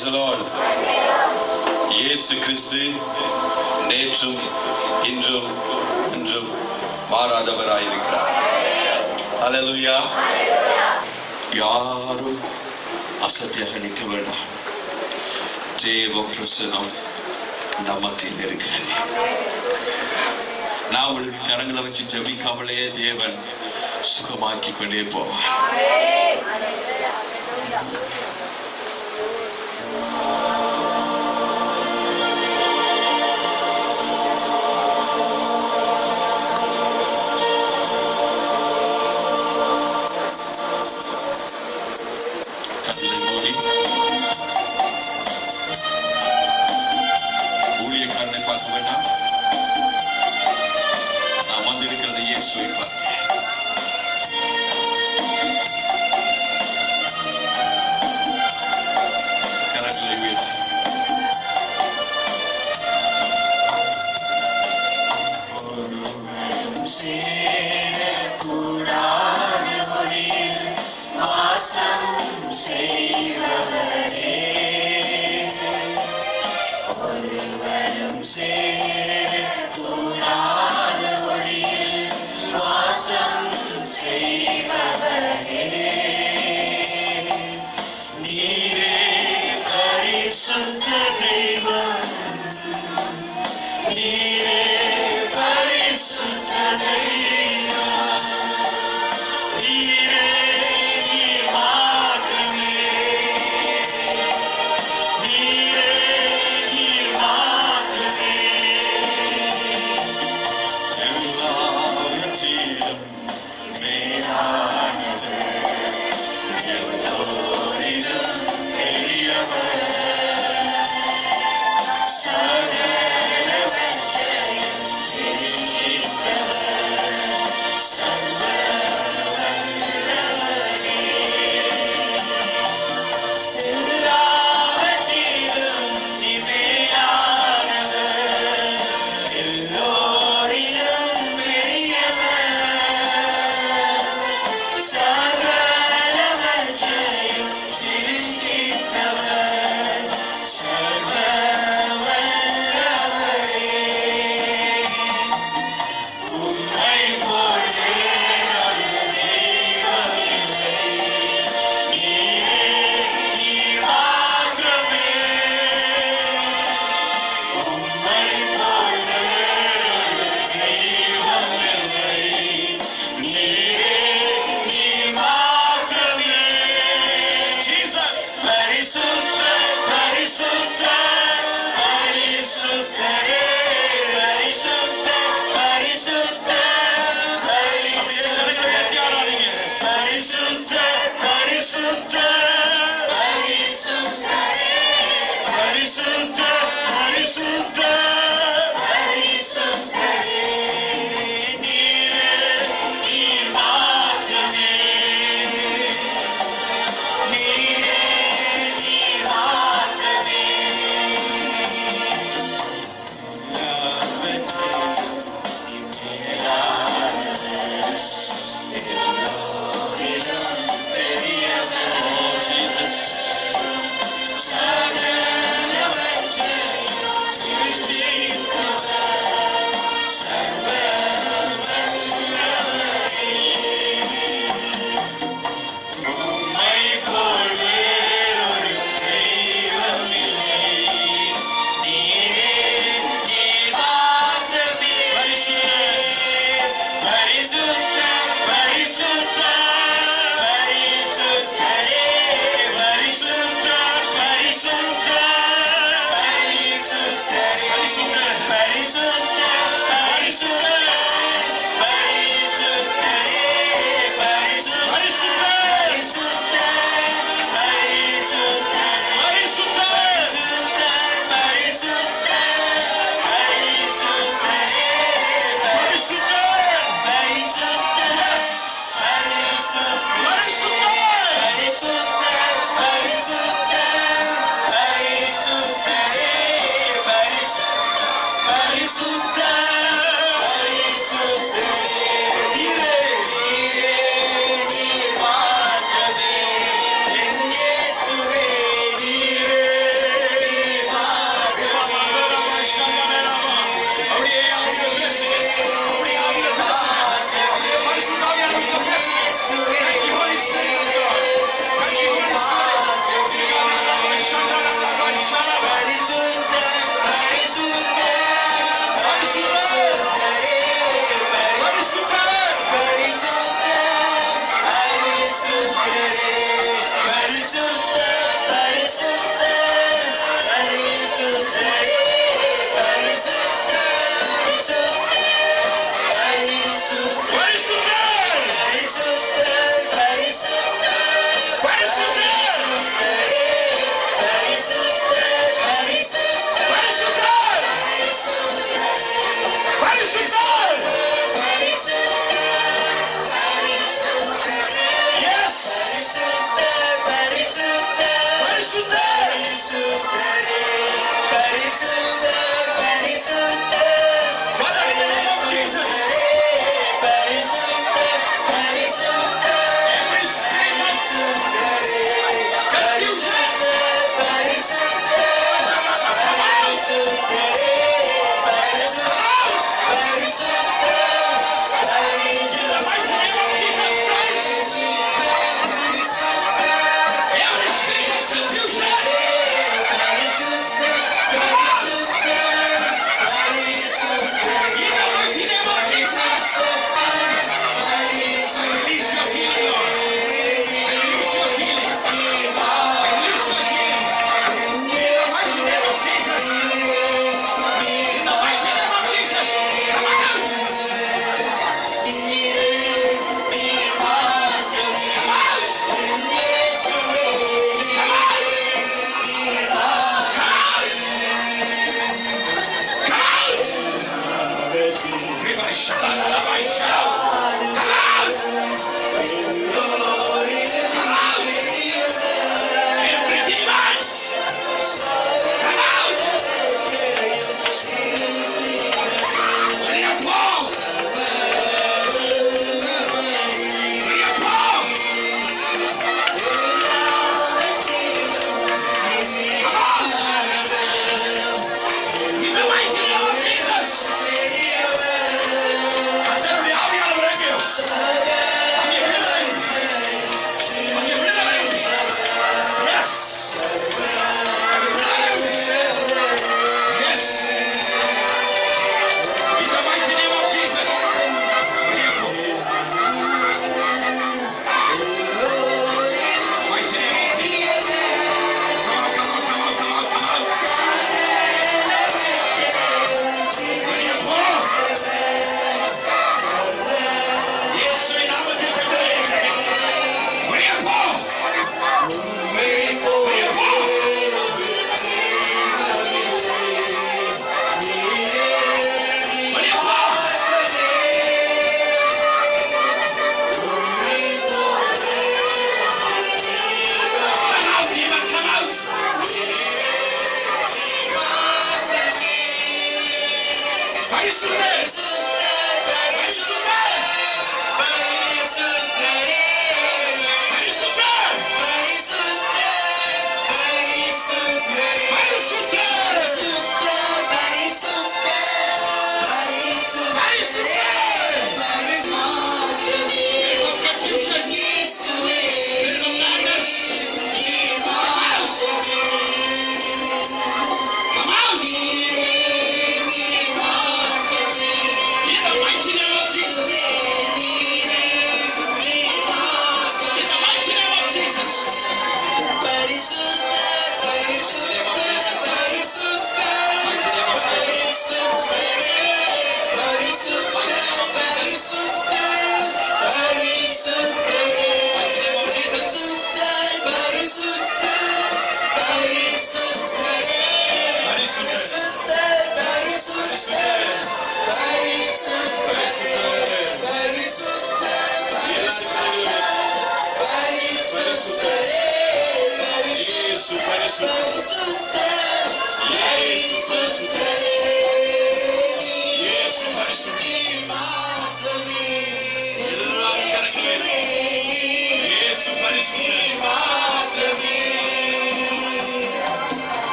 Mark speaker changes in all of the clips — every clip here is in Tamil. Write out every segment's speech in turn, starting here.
Speaker 1: Praise the Lord. இயேசு கிறிஸ்து நேற்றும் இன்றும் என்றும் மாறாதவராயிருக்கிறார். ஹல்லேலூயா. யாரும் அசட்டையாக நிற்க வேண்டாம். தேவ பிரசன்னம் நம்மத்தில் இருக்கிறது. நான் உங்களுக்கு கரங்களை வச்சு ஜெபிக்காமலே தேவன் சுகமாக்கி கொண்டே போவார். ஊழியக்காரனை பார்க்க வேண்டாம். நான் வந்திருக்கிறது இயேசுவை பார்க்க. கரங்களை உயர்த்தி
Speaker 2: மேலா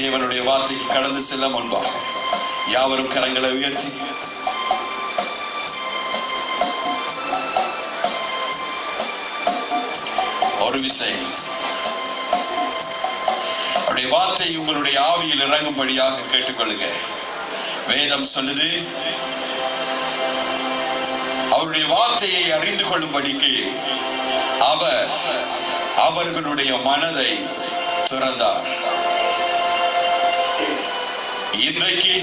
Speaker 1: தேவனுடைய வார்த்தைக்கு கடந்து செல்ல முன்பாக யாவரும் கரங்களை உயர்த்தி ஒரு விசை அவருடைய வார்த்தை உங்களுடைய ஆவியில் இறங்கும்படியாக கேட்டுக்கொள்ளுங்க. வேதம் சொல்லுது, அவருடைய வார்த்தையை அறிந்து கொள்ளும்படிக்கு அவர் அவர்களுடைய மனதை திறந்தார். இன்றைக்கு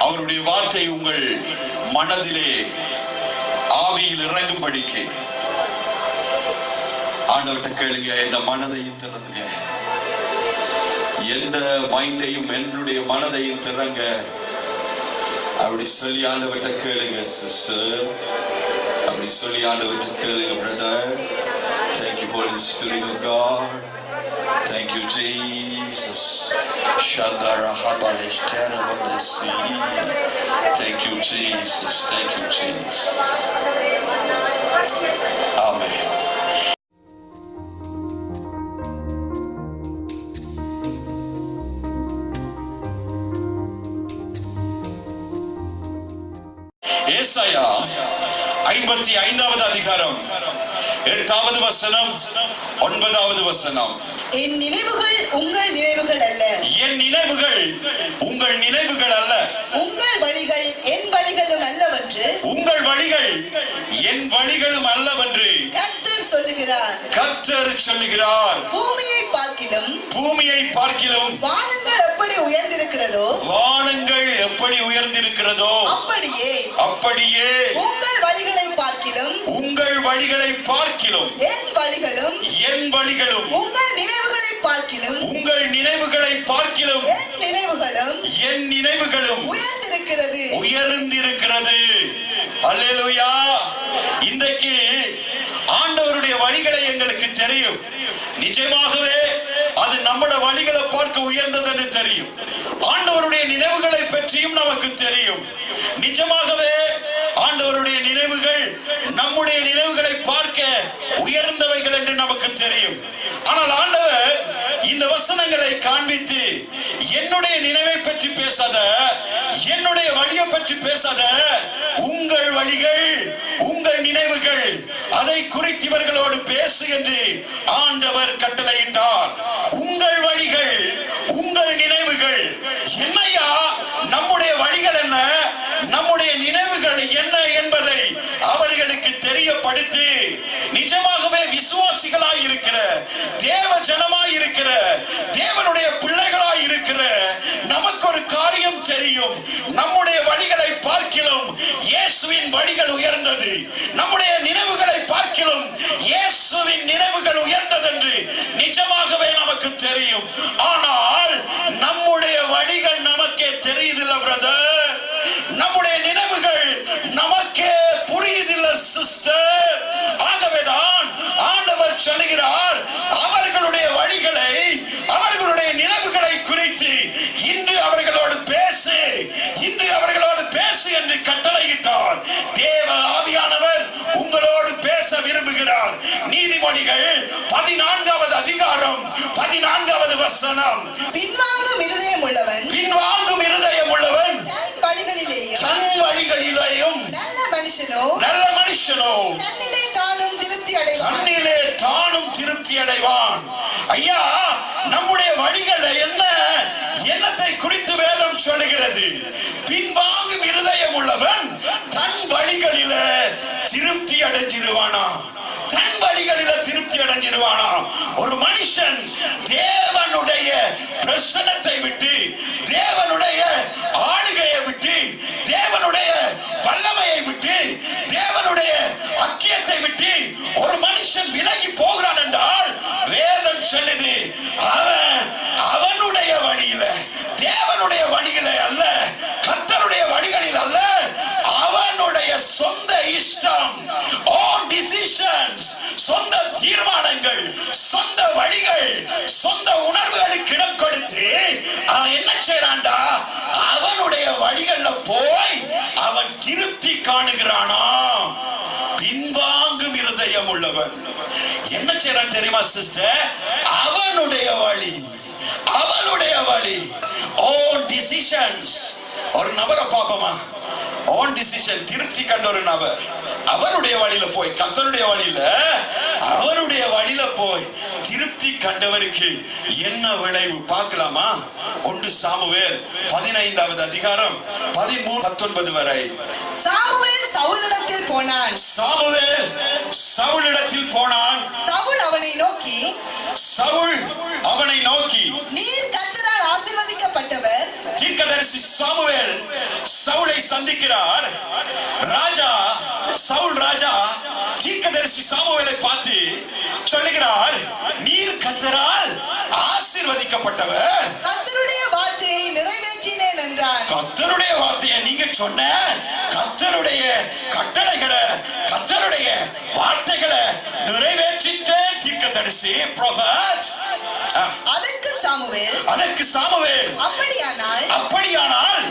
Speaker 1: அவருடைய வார்த்தை உங்கள் மனதிலே ஆவியில் இறங்கும்படிக்கு ஆண்டவர்கிட்ட கேளுங்க. இந்த மனதையும் திறந்துங்க, எந்த மைண்டையும் என்னுடைய மனதையும் திறங்க அப்படி சொல்லி ஆண்டவர்கிட்ட கேளுங்க. சிஸ்டர் அப்படி சொல்லி ஆண்டவர்கிட்ட கேளுங்க. Brother, thank you Holy Spirit of God, thank you Jesus. Shandara habalish teramandasi. Thank you Jesus, thank you Jesus. Amen. ஏசாயா 55வது அதிகாரம் 8வது வசனம் 9வது வசனம்.
Speaker 2: என் நினைவுகள் உங்கள் நினைவுகள் அல்ல,
Speaker 1: என் நினைவுகள் உங்கள் நினைவுகள் அல்ல,
Speaker 2: உங்கள் வழிகள் என் வழிகளும் அல்லவென்று,
Speaker 1: உங்கள் வழிகள் என் வழிகளும் அல்லவென்று
Speaker 2: கர்த்தர் சொல்லுகிறார்.
Speaker 1: கர்த்தர் சொல்லுகிறார்.
Speaker 2: பூமியை பார்க்கிலும்,
Speaker 1: பூமியை பார்க்கிலும்
Speaker 2: வானங்கள் எப்படி உயர்ந்திருக்கிறதோ,
Speaker 1: வானங்கள் எப்படி உயர்ந்திருக்கிறதோ
Speaker 2: அப்படியே
Speaker 1: அப்படியே
Speaker 2: உங்கள் வழிகளை பார்க்கிலும்,
Speaker 1: உங்கள் வழிகளை பார்க்கிலும்
Speaker 2: என் வழிகளும்,
Speaker 1: என் வழிகளும்
Speaker 2: உங்கள் நினைவுகளை பார்க்கிலும்,
Speaker 1: உங்கள் நினைவுகளை பார்க்கிலும்
Speaker 2: என் நினைவுகளும்,
Speaker 1: என் நினைவுகளும்
Speaker 2: உயர்ந்திருக்கிறது
Speaker 1: உயர்ந்திருக்கிறது. அல்லேலூயா. இன்றைக்கு ஆண்டவருடைய வழிகளை எங்களுக்கு தெரியும். நிஜமாகவே அது நம்முடைய வழிகளை பார்க்க உயர்ந்தது என்று தெரியும். ஆண்டவருடைய நினைவுகளை பற்றியும் நமக்கு தெரியும். நிஜமாகவே ஆண்டவருடைய நினைவுகள் நம்முடைய நினைவுகளை பார்க்க உயர்ந்தவைகள் என்று நமக்கு தெரியும். ஆனால் ஆண்டவர் இந்த வசனங்களை காண்பித்து என்னுடைய நினைவை பற்றி பேசாத, என்னுடைய வழியை பற்றி பேசாத, உங்கள் வழிகள் உங்கள் நினைவுகள் அதை குறித்து இவர்களோடு பேசு என்று ஆண்டவர் கட்டளையிட்டார். உங்கள் வழிகள் உங்கள் நினைவுகள் என்னையா, நம்முடைய வழிகள் என்ன, நம்முடைய நினைவுகள் என்ன என்பதை அவர்களுக்கு தெரியப்படுத்தி நிஜமாகவே விசுவாசிகளாய் இருக்கிற, தேவ ஜனமாய் இருக்கிற, தேவனுடைய பிள்ளைகளாய் இருக்கிற நமக்கு ஒரு காரியம் தெரியும். நம்முடைய வழிகளை பார்க்கிலும் இயேசுவின் வழிகள் உயர்ந்தது, நம்முடைய நினைவுகளை பார்க்கிலும் இயேசுவின் நினைவுகள் உயர்ந்தது என்று நிஜமாகவே நமக்கு தெரியும். ஆனால் நம்முடைய வழிகள் நமக்கே தெரியுதில்லை பிரதர், நம்முடைய நினைவுகள் நமக்கே புரியுதில்லை சிஸ்டர். ஆகவேதான் ஆண்டவர் சொல்லுகிறார், அவர்களுடைய வழிகளை அவர்களுடைய நினைவுகளை குறித்து இன்று அவர்களோடு பேசு, இன்று அவர்களோடு பேசு என்று கட்டளையிட்டார். தேவ ஆவியானவர் உங்களோடு பேச விரும்புகிறார். நீதிமொழிகள் 14வது அதிகாரம் 14வது வசனம்.
Speaker 2: பின்வாங்கும் இருதயம் உள்ளவன்,
Speaker 1: பின்வாங்கும் இருதயம் உள்ளவன்
Speaker 2: தன் வழிகளிலேயும்
Speaker 1: நல்ல மனுஷனோ
Speaker 2: தன்னிலே தானும் திருப்தி அடைவான்.
Speaker 1: ஐயா, நம்முடைய வழிகள் என்ன, என்னத்தை குறித்து வேதம் சொல்லுகிறது? பின்வாங்கும் இருதயம் உள்ளவன் தன் வழிகளில திருப்தி அடைஞ்சிருவானா, தன் வழிகளில திருப்தி அடைஞ்சிருவானா. ஒரு மனுஷன் தேவனுடைய பிரசன்னத்தை விட்டு, தேவனுடைய ஆளுகையை விட்டு, தேவனுடைய வல்லமையை விட்டு, தேவனுடைய அக்கியத்தை விட்டு ஒரு மனுஷன் விலகி போகிறான் என்றால் வேதம் சொல்லுது, அவனுடைய வழியில, தேவனுடைய வழியில அல்ல, போய் அவன் திருப்தி காணுகிறானா? பின்வாங்கும் இருதயம் உள்ளவன் என்ன செய்யறான் தெரியுமா சிஸ்டர்? அவனுடைய வழி, அவளுடைய வழி, own decisions. ஒரு நபரை பாப்போமா? own decision, திருப்தி கண்ட ஒரு நபர் அவருடைய வழியில போய், கர்த்தருடைய வழியில, அவருடைய வழியில போய் திருப்தி கண்டவருக்கு என்ன விளைவு பார்க்கலாமா? 1 சாமுவேல் 15வது அதிகாரம் 13-19 வரை.
Speaker 2: சாமுவேல் சவுலிடத்தில் போனான்.
Speaker 1: சாமுவேல் சவுலிடத்தில் போனான்.
Speaker 2: சவுல் அவனை நோக்கி,
Speaker 1: சவுல் அவனை நோக்கி,
Speaker 2: நீர் கர்த்தரால் ஆசீர்வதிக்கப்பட்டவர்.
Speaker 1: தீர்க்கதரிசி சாமுவேல் சவுலை சந்திக்கிறார். ராஜா சவுல் ராஜா தீர்க்கதரிசி சாமுவேலை பார்த்து சொல்லுகிறார், நீர் கர்த்தரால் ஆசீர்வதிக்கப்பட்டவர்,
Speaker 2: கர்த்தருடைய வார்த்தையை நிறைவேற்றினேன் என்றான்.
Speaker 1: கர்த்தருடைய வார்த்தையை நீங்க சொன்ன கர்த்தருடைய கட்டளைகளை, கர்த்தருடைய வார்த்தைகளை நிறைவேற்றிட்டேன் தீர்க்கதரிசி ப்ராஃபட்.
Speaker 2: அதற்கு சாமுவேல்,
Speaker 1: அப்படியானால்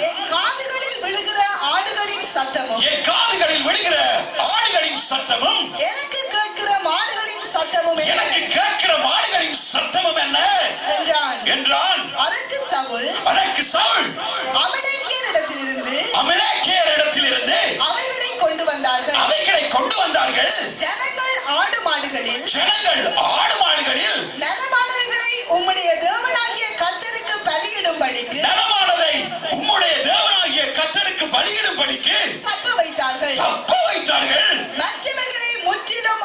Speaker 2: என் காதுகளில் விழுகிற ஆடுகளின் சத்தமும்,
Speaker 1: என் காதுகளில் விழுகிற ஆடுகளின் சத்தமும்,
Speaker 2: எனக்கு கேட்கிற மாடுகளின் சத்தமும் என்ன?
Speaker 1: எனக்கு கேட்கிற மாடுகளின் சத்தமும் என்ன என்றான்.
Speaker 2: அதற்கு சவுல்,
Speaker 1: அமலேக்கியரிடத்திலிருந்து
Speaker 2: அவைகளை கொண்டு வந்தார்கள். ஜனங்கள் ஆடு மாடுகளில் நலமானவைகளை உம்முடைய தேவனாகிய கர்த்தருக்கு பலியிடும்படிக்கு,
Speaker 1: நலமானதை உம்முடைய தேவனாகிய கர்த்தருக்கு பலியிடும்படிக்கு
Speaker 2: தப்ப வைத்தார்கள்.
Speaker 1: மற்றவைகளை
Speaker 2: முற்றிலும்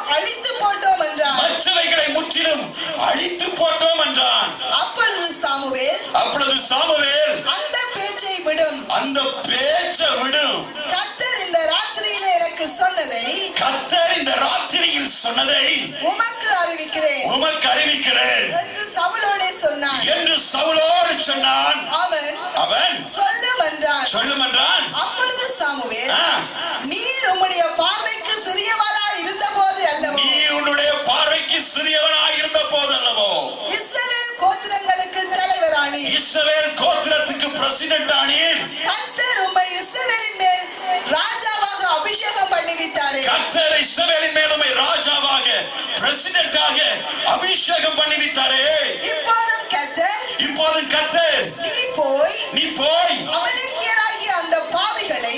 Speaker 2: அழித்து போட்டோம் என்றான். அப்பொழுது சாமுவேல், அந்த பேச்சை விடும், கர்த்தர் இந்த ராத்திரியிலே எனக்கு சொன்னதை உமக்கு அறிவிக்கிறேன் என்று சவுலோடு சொன்னான். அவன் சொல்லும் என்றான். அப்பொழுது சாமுவேல், நீர் உம்முடைய பார்வைக்கு சிறியவனாய் இருந்தபோது அல்லவோ இஸ்ரவேல் கோத்திரங்களுக்கு தலைவரானீர்,
Speaker 1: இஸ்ரவேல் கோத்திரத்துக்கு பிரசிடென்ட் ஆனீர்.
Speaker 2: கர்த்தர் உம்மை இஸ்ரவேலின் மேல் ராஜாவாக அபிஷேகம் பண்ணி வைத்தாரே.
Speaker 1: கர்த்தர் இஸ்ரவேலின் மேல் உம்மை ராஜாவாக, பிரசிடென்ட்டாக அபிஷேகம் பண்ணி வைத்தாரே. இப்போதும் கர்த்தர் நீ போய்
Speaker 2: அமலேக்கியராகிய அந்த பாவிகளை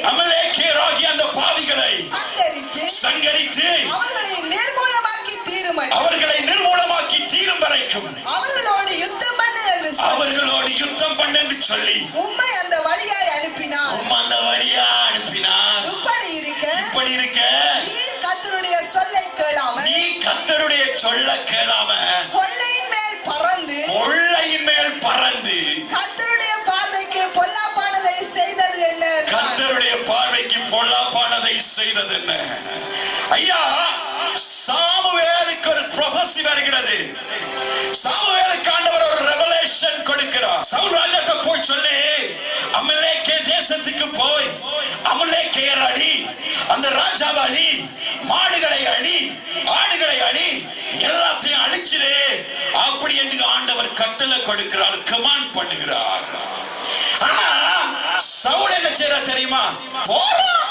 Speaker 1: சங்கரித்து
Speaker 2: அவர்களை
Speaker 1: நிர்மூலமாக்கி தீரும் வரைக்கும்
Speaker 2: அவர்களோடு யுத்தம் பண்ணு என்று சொல்லி
Speaker 1: உம்மை அந்த வழியாய் அனுப்பினார். இப்படி இருக்க
Speaker 2: நீர் கர்த்தருடைய சொல்லை கேளாம கொள்ளையின் மேல் பறந்து கர்த்தருடைய பார்வைக்கு பொல்லாப்பானதை செய்தது என்ன?
Speaker 1: ஐயா, சாமுவேலுக்கு ஒரு ப்ரொபசி வருகிறது. சாமுவேலுக்கு ஆண்டவர் ஒரு ரெவலேஷன் கொடுக்கிறார். சவுல் ராஜாட்ட போய் சொல்லி, அமலேக்கே தேசத்துக்கு போய் அமலேக்கையர் அழி, அந்த ராஜாவை அழி, மாடுகளை அழி, ஆடுகளை அழி, எல்லாத்தையும் அழிச்சிரு அப்படி என்று ஆண்டவர் கட்டளை கொடுக்கிறார், கமாண்ட் பண்ணுகிறார். ஆனா சவுல் என்ன செய்யற தெரியுமா? போறான்,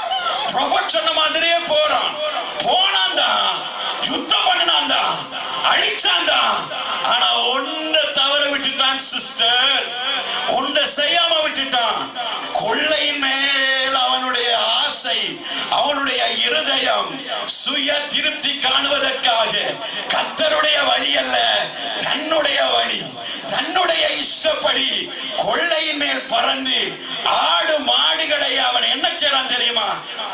Speaker 1: ப்ரொஃபட் சொன்ன மாதிரியே போறான். போனான்தான், யுத்தம் பண்ணினான்தான், அழிச்சான்தான். ஆனா ஒன்றை தவற விட்டுட்டான் சிஸ்டர், ஒன்றை செய்யாம விட்டுட்டான். கொள்ளையின் மேல் அவனுடைய ஆசை, அவனுடைய இருதயம் சுய திருப்தி காணுவதற்காக கர்த்தருடைய வழி அல்ல, தன்னுடைய வழி, தன்னுடைய இஷ்டப்படி கொள்ளையின் மேல் பறந்து ஆடு மாடுகளை அவன் என்ன செய்றான் தெரியுமா?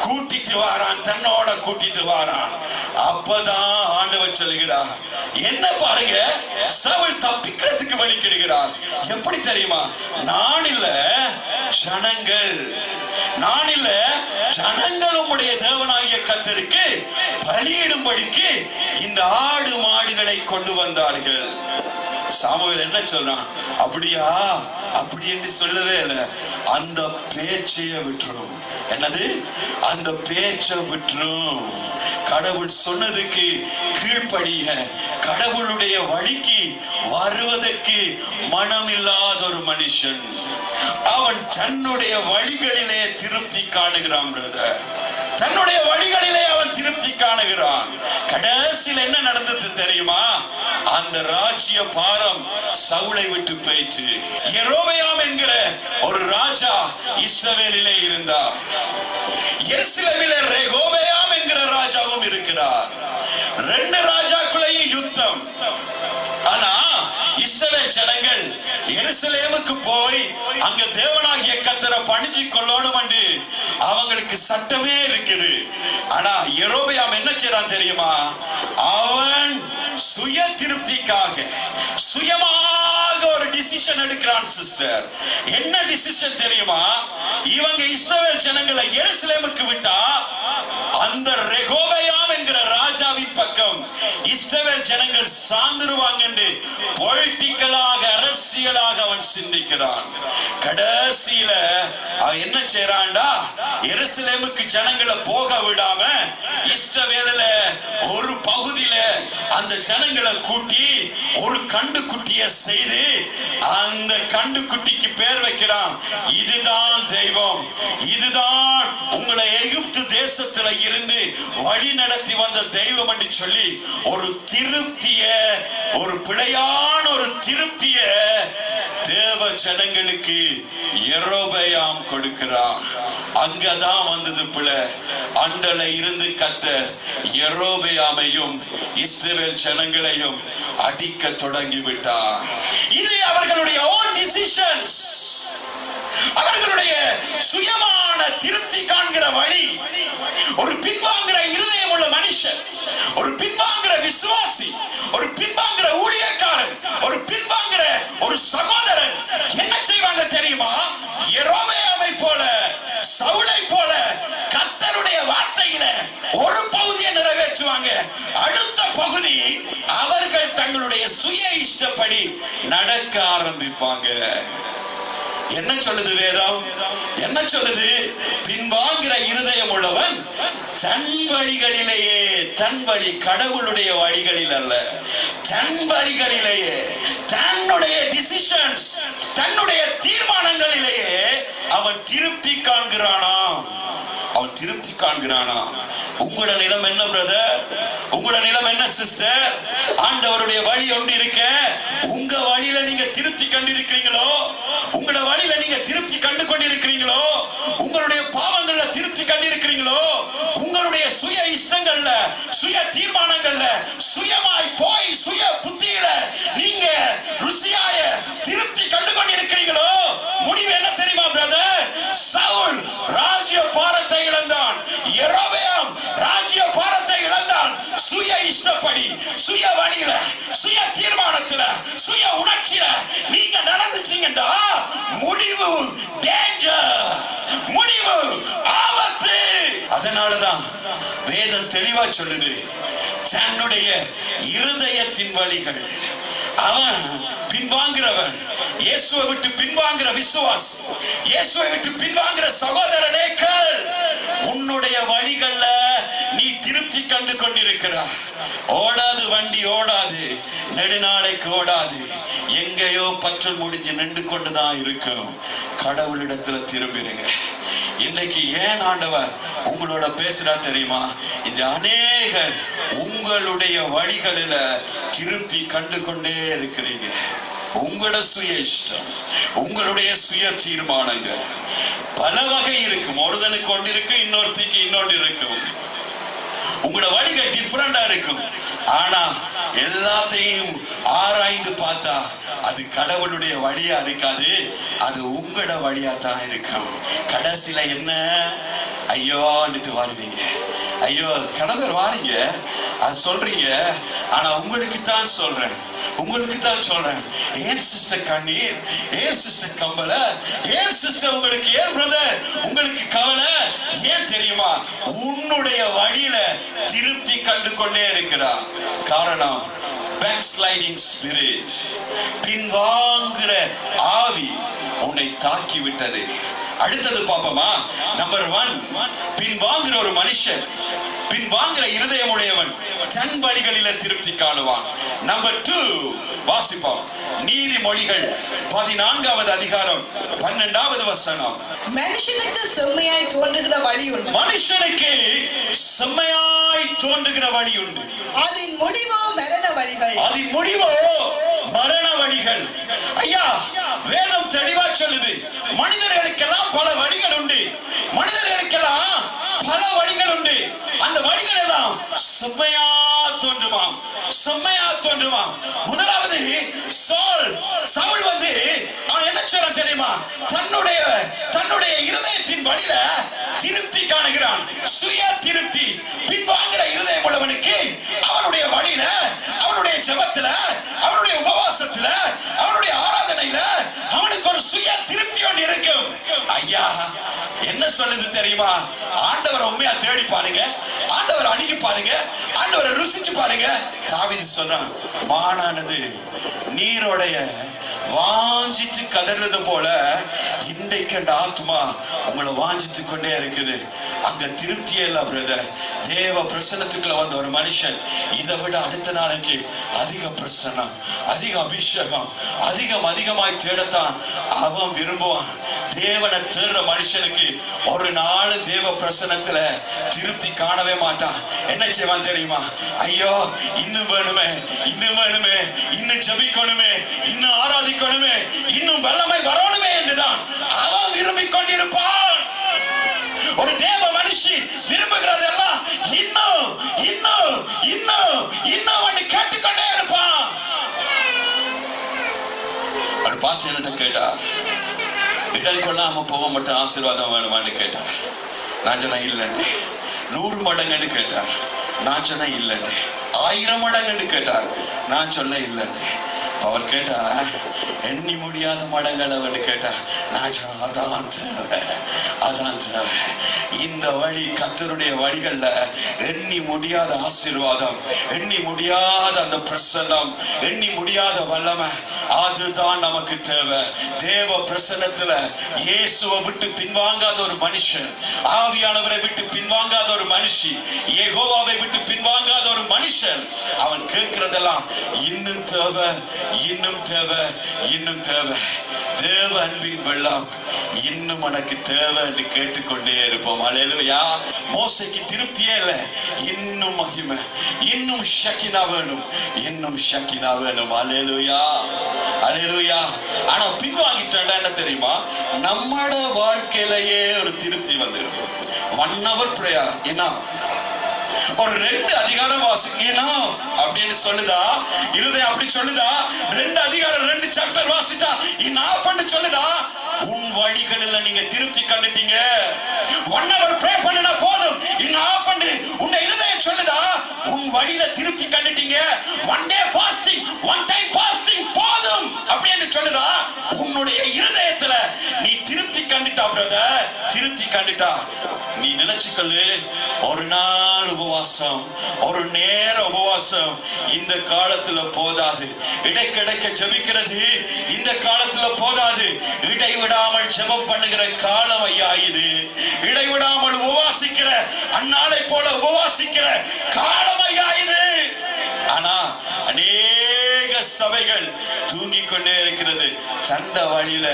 Speaker 1: கூட்டிட்டு வாரான், தன்னோட கூட்டிட்டு வாரான். அப்பதான் ஆண்டவர் சொல்லுகிறார், என்ன பாருங்க, சவுல் தப்பிக்கிறதுக்கு வழி கெடுகிறார். எப்படி தெரியுமா? நான் இல்ல ஜனங்கள் உம்முடைய தேவனாகிய கர்த்தருக்கு பலியிடும்படிக்கு இந்த ஆடு மாடுகளை கொண்டு வந்தார்கள். சாமுவேல் என்ன சொல்றான்? அப்படியா அப்படி என்று சொல்லவே இல்லை. அந்த பேச்சைய விட்டுரும். என்னது? அந்த பேச்சை விட்டுரும். கடவுள் சொன்னதுக்கு கீழ்ப்படிய, கடவுளுடைய வழிக்கு வருவதற்கு மனம் இல்லாத ஒரு மனுஷன் அவன் தன்னுடைய வழிகளிலே திருப்தி காணுகிறான். பிரதர், தன்னுடைய வழிகளிலே அவன் திருப்தி காணுகிறான். கடைசியில் என்ன நடந்தது தெரியுமா? அந்த ராஜ்ய பாரம் சவுலை விட்டு போயிற்று. யெரொபெயாம் என்கிற ஒரு ராஜா இஸ்ரவேலிலே இருந்தார். எருசலேமிலே ரெகோபெயாம் என்கிற ராஜாவும் இருக்கிறார். ரெண்டு ராஜாக்குள்ளேயும் யுத்தம். ஆனா இஸ்ரவேல் ஜனங்கள் எருசலேமுக்கு போய் அங்க தேவனாகிய கர்த்தரை பணிஞ்சு கொள்ளணும் என்று அவங்களுக்கு சட்டமே இருக்குது. ஆனா யெரொபெயாம் என்ன செய்றான் தெரியுமா? அவன் சுய திருப்திக்காக சுயமாக ஒரு டிசிஷன் எடுக்கிறான். சிஸ்டர், என்ன டிசிஷன் தெரியுமா? இவங்க இஸ்ரவேல் ஜனங்களை எருசலேமுக்கு விட்டா அந்த ரெகோபெயாம் என்கிற ராஜாவின் பக்கம் இஸ்ரவேல் ஜனங்கள் சார்ந்துருவாங்க என்று பொலிட்டிக்கலாக, அரசியலாக அவன் சிந்திக்கிறான். கடைசியில அவன் என்ன செய்யறான்டா? எருசலேமுக்கு ஜனங்களை போக விடாம இஸ்ரவேல்ல ஒரு பகுதியில அந்த ஜனங்களை கூட்டி ஒரு கண்டுக்குட்டிய செய்து அந்த கண்டுக்குட்டிக்கு பேர் வைக்கிறான். இதுதான் தெய்வம், இதுதான் உங்களை எகிப்து தேசத்துல இருந்து வழி நடத்தி வந்த தெய்வம் என்று சொல்லி ஒரு திருப்திய, ஒரு பிழையான ஒரு திருப்திய தேவ ஜனங்களுக்கு யெரொபெயாம் கொடுக்கிறான். அங்கதான் வந்தது பிழை. அண்டல இருந்து கர்த்தர் யெரொபெயாமையும் இஸ்ரவேல் ஜனங்களையும் அடிக்க தொடங்கி விட்டார். இது அவர்களுடைய own decisions, அவர்களுடைய சுயமான திருப்தி காண்கிற வழி. ஒரு பின்வாங்குற இருதயம் உள்ள மனுஷன், ஒரு பின்வாங்குற விசுவாசி, ஒரு பின்வாங்குற ஊழியக்காரன், ஒரு பின்வாங்குற ஒரு சகோதரன் என்ன செய்வாங்க தெரியுமா? யெரொபெயாமை போல, சவுலை போல கர்த்தருடைய வார்த்தையில ஒரு பகுதியை நிறைவேற்றுவாங்க. அடுத்த பகுதி அவர்கள் தங்களுடைய சுய இஷ்டப்படி நடக்க ஆரம்பிப்பாங்க. என்ன சொல்லுது வேதம்? என்ன சொல்லுது? பின்வாங்குற இருதயம் உள்ளவன் தன் வழிகளிலேயே, தன் வழி, கடவுளுடைய வழிகளில் அல்ல, தன் வழிகளிலேயே, தன்னுடைய டிசிஷன்ஸ், தன்னுடைய தீர்மானங்களிலேயே அவன் திருப்தி காண்கிறானா? அவன் திருப்தி காண்கிறானா? உங்களோட நிலம் என்ன பிரதர்? உங்களோட நிலம் என்ன சிஸ்டர்? ஆண்டவருடைய வழி ஒன்று இருக்க, உங்க வழியில நீங்க திருப்தி கண்டிருக்கிறீங்களோ? உங்களோட வழியில நீங்க திருப்தி கண்டு கொண்டிருக்கிறீங்களோ? உங்களுடைய பாவங்கள்ல திருப்தி கண்டிருக்கிறீங்களோ? உங்களுடைய சுய இஷ்டங்கள்ல, சுய தீர்மானங்கள்ல, சுயமாய் போய் சுய புத்தியில நீங்க ருசியாய திருப்தி கண்டு கொண்டிருக்கிறீங்களோ? முடிவு என்ன தெரியுமா பிரதர்? சவுல் ராஜ்ய பாரத்தை இழந்தான். யெரொபெயாம் ராஜ்ய பாரத்தை இழந்தான். சுய இஷ்டப்படி, சுய வழியில, சுய தீர்மானத்துல, சுய உணர்ச்சியில நீங்க நடந்துச்சீங்கடா, முடிவு டேஞ்சர், முடிவு ஆபத்து. அதனாலதான் வேதம் தெளிவா சொல்லுது, தன்னுடைய இருதயத்தின் வழிகள். அவன் பின்வாங்குறவன், இயேசுவை விட்டு பின்வாங்குற விசுவாசி, இயேசுவை விட்டு பின்வாங்குற சகோதரனே கேள், உன்னுடைய வழிகள்ல நீ திருப்தி கண்டு கொண்டிருக்கிறாய். ஓடாது, வண்டி ஓடாது, நெடுநாளைக்கு ஓடாது, எங்கேயோ பற்றல் முடிஞ்சு நின்று கொண்டுதான் இருக்கும். கடவுளிடத்துல திரும்பிடுங்க. இன்னைக்கு ஏன் ஆண்டவர் உங்களோட பேசுறா தெரியுமா? இந்த அநேகர் உங்களுடைய வழிகளில திருப்தி கண்டு கொண்டே இருக்கிறீங்க. உங்களோட சுய இஷ்டம், உங்களுடைய சுய தீர்மானங்கள் பல வகை இருக்கும். ஒருதனுக்கு ஒன்று இருக்கு, இன்னொருத்திக்கு இன்னொன்று இருக்கும். உங்களோட வழிகள் டிஃபரெண்டா இருக்கும். ஆனா எல்லாத்தையும் ஆராய்ந்து பார்த்தா அது கடவுளுடைய வழியா இருக்காது, அது உங்களோட வழியா தான் இருக்கும். கடைசியில என்ன? ஐயோன்னுட்டு வாருவீங்க. ஐயோ கணவர் வாரீங்க, அது சொல்றீங்க. ஆனா உங்களுக்கு தான் சொல்றேன், உங்களுக்கு தான் சொல்றேன். ஏன் சிஸ்டர் கண்ணீர்? ஏன் சிஸ்டர் கவலை? ஏன் சிஸ்டர் உங்களுக்கு, ஏன் பிரதர் உங்களுக்கு கவலை? ஏன் தெரியுமா? உன்னுடைய வழியில திருப்தி கண்டு கொண்டே இருக்கிறார். காரணம் backsliding spirit, பின்வாங்குற ஆவி உன்னை தாக்கி விட்டது. அடுத்தது பாப்போமா? நம்பர் 1, பின்வாங்குற ஒரு மனுஷன், பின்வாங்குற இருதயம் உடையவன் தன் வழிகளில திருப்தி காணுவான். நம்பர் 2 வாசிப்போம். நீதிமொழிகள் 14வது அதிகாரம் 12வது வசனம்.
Speaker 2: மனுஷனுக்கு செம்மையாய் தோன்றுகிற வழி உண்டு.
Speaker 1: மனுஷனுக்கு செம்மையாய் தோன்றுகிற வழி உண்டு.
Speaker 2: அதன் முடிவோ மரண வழிகள்.
Speaker 1: அதன் முடிவோ மரண வழிகள். ஐயா, வேதம் தெளிவா சொல்லுது, மனிதர்களுக்கெல்லாம் பல வழிகள் உண்டு. மனிதர்களுக்கெல்லாம் பல வழிகள் உண்டு. அந்த வழிகள் எல்லாம் செம்மையா தோன்றுமாம், செம்மையா தோன்றுமாம். முதலாவது சவுல் வந்து அவன் என்ன சொல்ல தெரியுமா? தன்னுடைய இருதயத்தின் வழியில திருப்தி காணுகிறான், சுய திருப்தி. பின்வாங்குற இருதயம் உள்ளவனுக்கு அவனுடைய வழியில, அவனுடைய ஜெபத்துல, அவனுடைய உபவாசத்துல, அவனுடைய ஆராதனையில அவனுக்கு ஒரு சுய திருப்தி ஒன்று இருக்கும். ஐயா, என்ன சொல்லுது தெரியுமா? ஆண்டவரை உண்மையா தேடி பாருங்க, ஆண்டவரை அணுகி பாருங்க, ஆண்டவரை ருசிச்சு பாருங்க. தாவீது சொல்றான், மானானது நீரோடைய வாஞ்சித்து கதறது போல இன்றைக்கு அந்த ஆத்மா உங்களை வாஞ்சித்து கொண்டே இருக்குது. அங்க திருப்தியே இல்ல பிரதர். தேவ பிரசன்னத்துக்குள்ள வந்த ஒரு மனுஷன் இதை விட அடுத்த நாளைக்கு அதிக பிரசன்னம், அதிக அபிஷேகம், அதிகமாய் தேடத்தான் அவன் விரும்புவான். தேவனை தேடுற மனுஷனுக்கு ஒரு நாள் தேவ பிரசன்னத்துல திருப்தி காணவே மாட்டான். என்ன செய்வான் தெரியுமா? ஐயோ, இன்னும் வேணுமே, இன்னும் வேணுமே, இன்னும் ஜெபிக்கணுமே, இன்னும் ஆராதிக்கணுமே, இன்னும் வல்லமை வரணுமே என்றுதான் அவன் விரும்பிக் கொண்டிருப்பான். ஒரு தேவ மனுஷி விரும்புகிறதெல்லாம் இன்னும் இன்னும் இன்னும் இன்னும் வந்து கேட்டுக்கொண்டே இருப்பான். ஒரு பாஸ்டர் என்கிட்ட கேட்டா, இடம் கொள்ளாம போக மட்டும் ஆசீர்வாதம் வேணுமான்னு கேட்டார். நான் சொன்ன இல்லைன்னு. 100 மடங்குன்னு கேட்டார். நான் சொன்ன இல்லைன்னு. 1000 மடங்குன்னு கேட்டார். நான் சொல்ல இல்லைன்னு. அவர் கேட்டா, எண்ணி முடியாத மடங்களவன்னு கேட்டா, நான் சொன்ன அதான் தேவை, அதான் தேவை. இந்த வழி கர்த்தருடைய வழிகள்ல எண்ணி முடியாத ஆசீர்வாதம், எண்ணி முடியாத அந்த பிரசன்னம், எண்ணி முடியாத வல்லமை, அதுதான் நமக்கு தேவை. தேவ பிரசன்னத்துல இயேசுவை விட்டு பின்வாங்காத ஒரு மனுஷன், ஆவியானவரை விட்டு பின்வாங்காத ஒரு மனுஷி, யெகோவாவை விட்டு பின்வாங்காத ஒரு மனுஷன், அவன் கேட்கிறதெல்லாம் இன்னும் தேவை, இன்னும் தேவை, இன்னும் தேவை. தேவ அன்பின் வெள்ளம் இன்னும் எனக்கு தேவை என்று கேட்டுக்கொண்டே இருப்போம். அல்லேலூயா. மோசேக்கு திருப்தியே இல்லை, இன்னும் மகிமை, இன்னும் ஷக்கினா வேணும், இன்னும் ஷக்கினா வேணும். அல்லேலூயா, அல்லேலூயா. ஆனா பின்வாங்கிட்டா என்ன தெரியுமா? நம்மட வாழ்க்கையிலேயே ஒரு திருப்தி வந்துடும். 1 hour prayer enough. ஒரு 2 அதிகாரம் வாசிக்கணும் அப்படின்னு சொல்லுதா? இருதயம் அப்படி சொல்லுதா? 2 அதிகாரம் 2 சாப்டர் வாசிச்சா இனாஃப்னு சொல்லுதா? உன் வழிகளில் நீங்க திருப்தி கண்டுட்டீங்க. 1 hour ப்ரே பண்ணினா போதும், இனாஃப்னு உன் இருதயம் சொல்லுதா? உன் வழியில திருப்தி கண்டுட்டீங்க. 1 day fasting, 1 time fasting போதும் அப்படின்னு சொல்லுதா? உன்னுடைய இருதயத்துல நீ திருப்தி கண்டுட்டா பிரதர், திருப்தி கண்டுட்டா. நீ நினைச்சுக்கொள்ளு, ஒரு நாள் உபவாசம், ஒரு நேர உபவாசம் இந்த காலத்துல போதாது. இடைக்கிடைக்க ஜெபிக்கிறது இந்த காலத்துல போதாது. இடைவிடாமல் ஜெபம் பண்ணுகிற காலம் ஐயா இது. இடைவிடாமல் உபவாசிக்கிற, அந்நாளை போல உபவாசிக்கிற காலம் ஐயா இது. ஆனா அநேக சபைகள் தூங்கிக் கொண்டே இருக்கிறது, சண்ட வழியில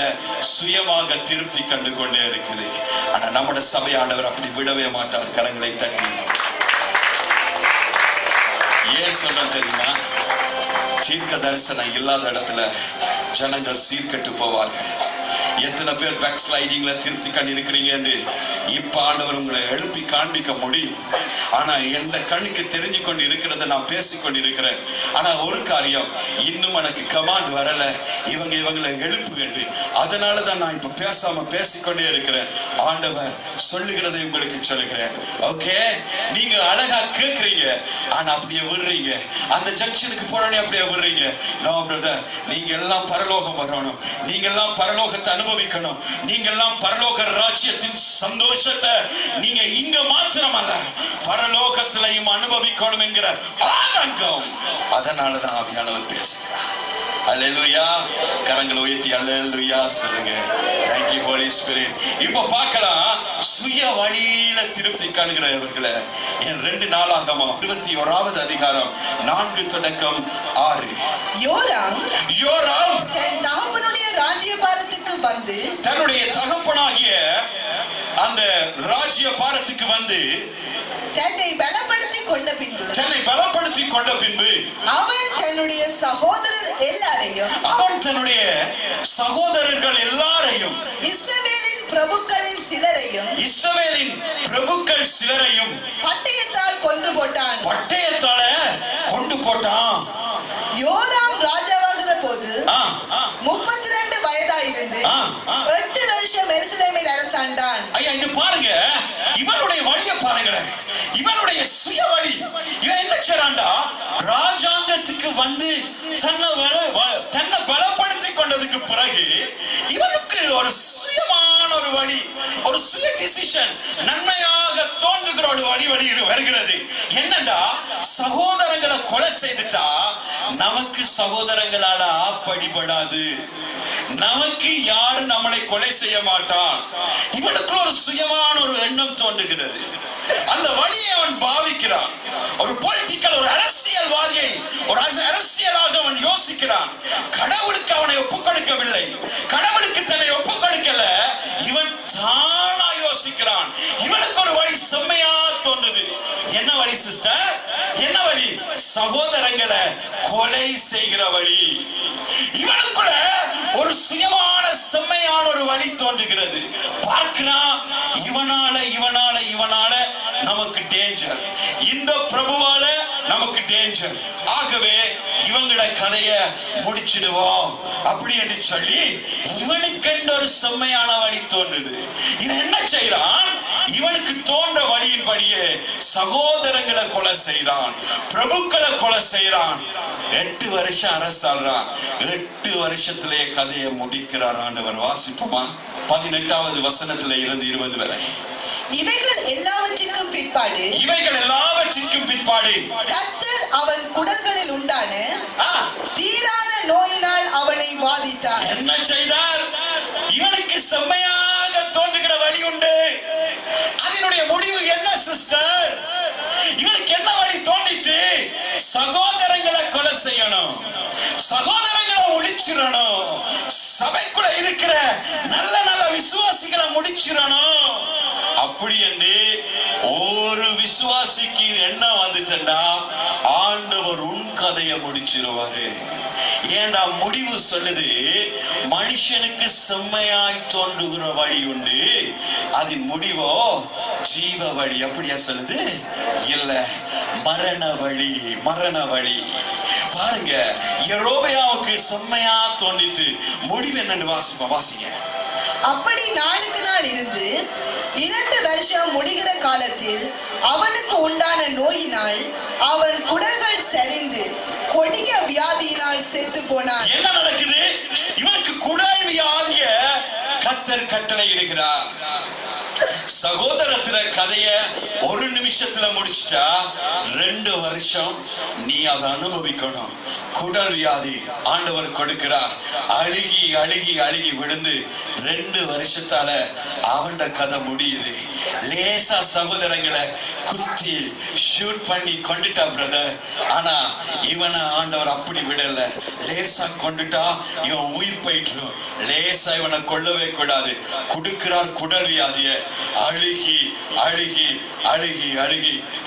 Speaker 1: சுயமாக திருப்தி கண்டு கொண்டே இருக்குது. ஆனா நம்முடைய சபையானவர் அப்படி விடவே மாட்டார். கரங்களை தட்டி ஏன் சொல்ற தெரியுமா? தீர்க்க தரிசனம் இல்லாத இடத்துல ஜனங்கள் சீர்கெட்டு போவார்கள். எத்தனை பேர் பேக் ஸ்லைடிங்ல திருப்தி கண்டு இருக்கிறீங்க என்று இப்ப ஆண்டவர் உங்களை எழுப்பி காண்பிக்க முடியும். ஆனா எந்த கண்ணுக்கு தெரிஞ்சு கொண்டு இருக்கிறத நான் பேசிக்கொண்டு இருக்கிறேன். ஆனா ஒரு காரியம், இன்னும் எனக்கு கமாண்ட் வரல, இவங்களை எழுப்பு என்று. அதனாலதான் நான் இப்ப பேசாம பேசிக்கொண்டே இருக்கிறேன். ஆண்டவர் சொல்லுகிறதை உங்களுக்கு சொல்லுகிறேன். ஓகே, நீங்க அழகா கேட்கறீங்க, ஆனா அப்படியே விடுறீங்க. அந்த ஜங்ஷனுக்கு போனோடனே அப்படியே விடுறீங்க. நோ பிரதர், நீங்க எல்லாம் பரலோகம் வரணும், நீங்க எல்லாம் பரலோகத்தை அனுபவிக்கணும், நீங்க எல்லாம் பரலோக ராஜ்யத்தின் சந்தோஷம் சந்தோஷத்தை நீங்க இங்க மாத்திரமல்ல பரலோகத்திலையும் அனுபவிக்கணும் என்கிற ஆதங்கம். அதனாலதான் ஆவியானவர் பேசுகிறார். அல்லேலூயா. கரங்களை உயர்த்தி அல்லேலூயா சொல்லுங்க. Thank you Holy Spirit. இப்போ பார்க்கலாம் சுய வழியில திருப்தி காண்கிறவர்களை. என் 2 நாளாகமம் 21வது அதிகாரம் 4 தொடக்கம் 6.
Speaker 2: யோராம்
Speaker 1: தன்
Speaker 2: தகப்பனுடைய ராஜ்யபாரத்துக்கு வந்து
Speaker 1: தன்னுடைய தகப்பனாகிய அந்த ராஜ்யபாரத்துக்கு வந்து
Speaker 2: தன்னை பலப்படுத்தி கொண்ட பின்பு அவன் தன்னுடைய சகோதரர்கள் எல்லாரையும்
Speaker 1: இஸ்ரவேலின் பிரபுக்கள் சிலரையும்
Speaker 2: பட்டயத்தால்
Speaker 1: கொண்டு போட்டான்.
Speaker 2: யோராம் ராஜாவாகிற போது 32 வயதாயிருந்து 8 வருஷம் எருசலேமில் அரசாண்டான்.
Speaker 1: ஐயா இங்க பாருங்க, இவனுடைய வழியை பாருங்களேன், இவனுடைய சுய வழி. இவன் என்ன செய்றான்டா, ராஜாங்கத்துக்கு வந்து தன்னை பலப்படுத்தி கொண்டதுக்கு பிறகு இவனுக்கு ஒரு சுயமான ஒரு வழி, ஒரு சுய டிசிஷன், நன்மையாக தோன்றுகிற ஒரு வழி வருகிறது. என்னடா, சகோதரங்களை கொலை செய்துட்டா நமக்கு சகோதரங்களால ஆப்படிபடாது, நமக்கு யாரும் நம்மளை கொலை செய்ய மாட்டான். இவனுக்கு ஒரு சுயமான ஒரு எண்ணம் தோன்றுகிறது. அந்த வழியை அவன் பாவிக்கிறான். ஒரு பொலிட்டிக்கல், ஒரு அரசியல்வாதியை ஒரு அரசியலாக அவன் யோசிக்கிறான். கடவுளுக்கு அவனை ஒப்புக் கொடுக்கவில்லை, கடவுளுக்கு தன்னை ஒப்புக் கொடுக்கல, இவன் தானா யோசிக்கிறான். இவனுக்கு ஒரு வழி செம்மையா தோன்றுது. என்ன வழி சிஸ்டர்? என்ன வழி? சகோதரங்களை கொலை செய்கிற வழி. இவனுக்குள்ள ஒரு சுயமான செம்மையான ஒரு வழி தோன்றுகிறது. பார்க்கிறான், இவனால நமக்கு டேஞ்சர், இந்த பிரபுவால நமக்கு டேஞ்சர், ஆகவே இவங்கள கதையை முடிச்சிடுவோம் அப்படி என்று சொல்லி இவனுக்கு ஒரு செம்மையான வழி தோன்றுது. இவன் என்ன செய்யறான்? இவனுக்கு தோன்ற வழியின்படியே சகோதரங்களை கொலை செய்யறான், பிரபுக்களை கொலை செய்யறான். 8 வருஷம் அரசாள்றான். 8 வருஷத்திலே கதையை முடிக்கிறார் ஆண்டவர். வாசிப்போமா? 18வது வசனத்திலே இருந்து 20 வரை.
Speaker 2: இவைகள் எல்லாவற்றிற்கும் பிற்பாடு கர்த்தர் அவன் குடல்களில் உண்டான தீராத நோயினால் அவனை வாதித்தார்.
Speaker 1: என்ன செய்தார்? இவனுக்கு செம்மையாக தோன்றுகிற வழி உண்டு. அதனுடைய முடிவு என்ன சிஸ்டர்? இவனுக்கு என்ன வழி தோன்றிட்டு? சகோதரங்களை கொலை செய்யணும், சகோதரங்களை ஒழிச்சிடணும், சபைக்குள்ள இருக்கிற நல்ல நல்ல விசுவாசிகளை முடிச்சிடணும். அப்படி என்று ஒரு விசுவாசிக்கு என்ன வந்துட்டா, ஆண்டவர் உன் கதையை முடிச்சிருவாரு. ஏண்டா, முடிவு சொல்லுது மனுஷனுக்கு செம்மையாய் தோன்றுகிற வழி உண்டு, அதன் முடிவோ ஜீவ வழி. அப்படியா சொல்லுது? இல்ல, மரண வழி. பாருங்க, யெரொபெயாமுக்கு செம்மையா தோன்றிட்டு முடிவு என்னன்னு வாசிங்க.
Speaker 2: அப்படி நாளுக்கு நாள் இருந்து 2 வருஷம் முடிகிற காலத்தில் அவனுக்கு உண்டான நோயினால் அவன் குடல்கள் சரிந்து கொடிய வியாதியினால் செத்து போனான்.
Speaker 1: என்ன நடக்குது? இவனுக்கு குடல் வியாதிய கர்த்தர் கட்டளை இடுகிறார். சகோதரத்திர கதைய 1 நிமிஷத்துல முடிச்சிட்டா 2 வருஷம் நீ அதை அனுபவிக்கணும். குடல் வியாதி ஆண்டவர் கொடுக்கிறார். அழுகி விழுந்து 2 வருஷத்தால அவன் கதை முடியுது. லேசா சகோதரங்களை குத்தி ஷூட் பண்ணி கொண்டுட்டா பிரதர். ஆனா இவனை ஆண்டவர் அப்படி விடல. லேசா கொண்டுட்டா இவன் உயிர் போயிட்டு, லேசா இவனை கொல்லவே கூடாது. கொடுக்கிறார் குடல் வியாதிய. அழுகி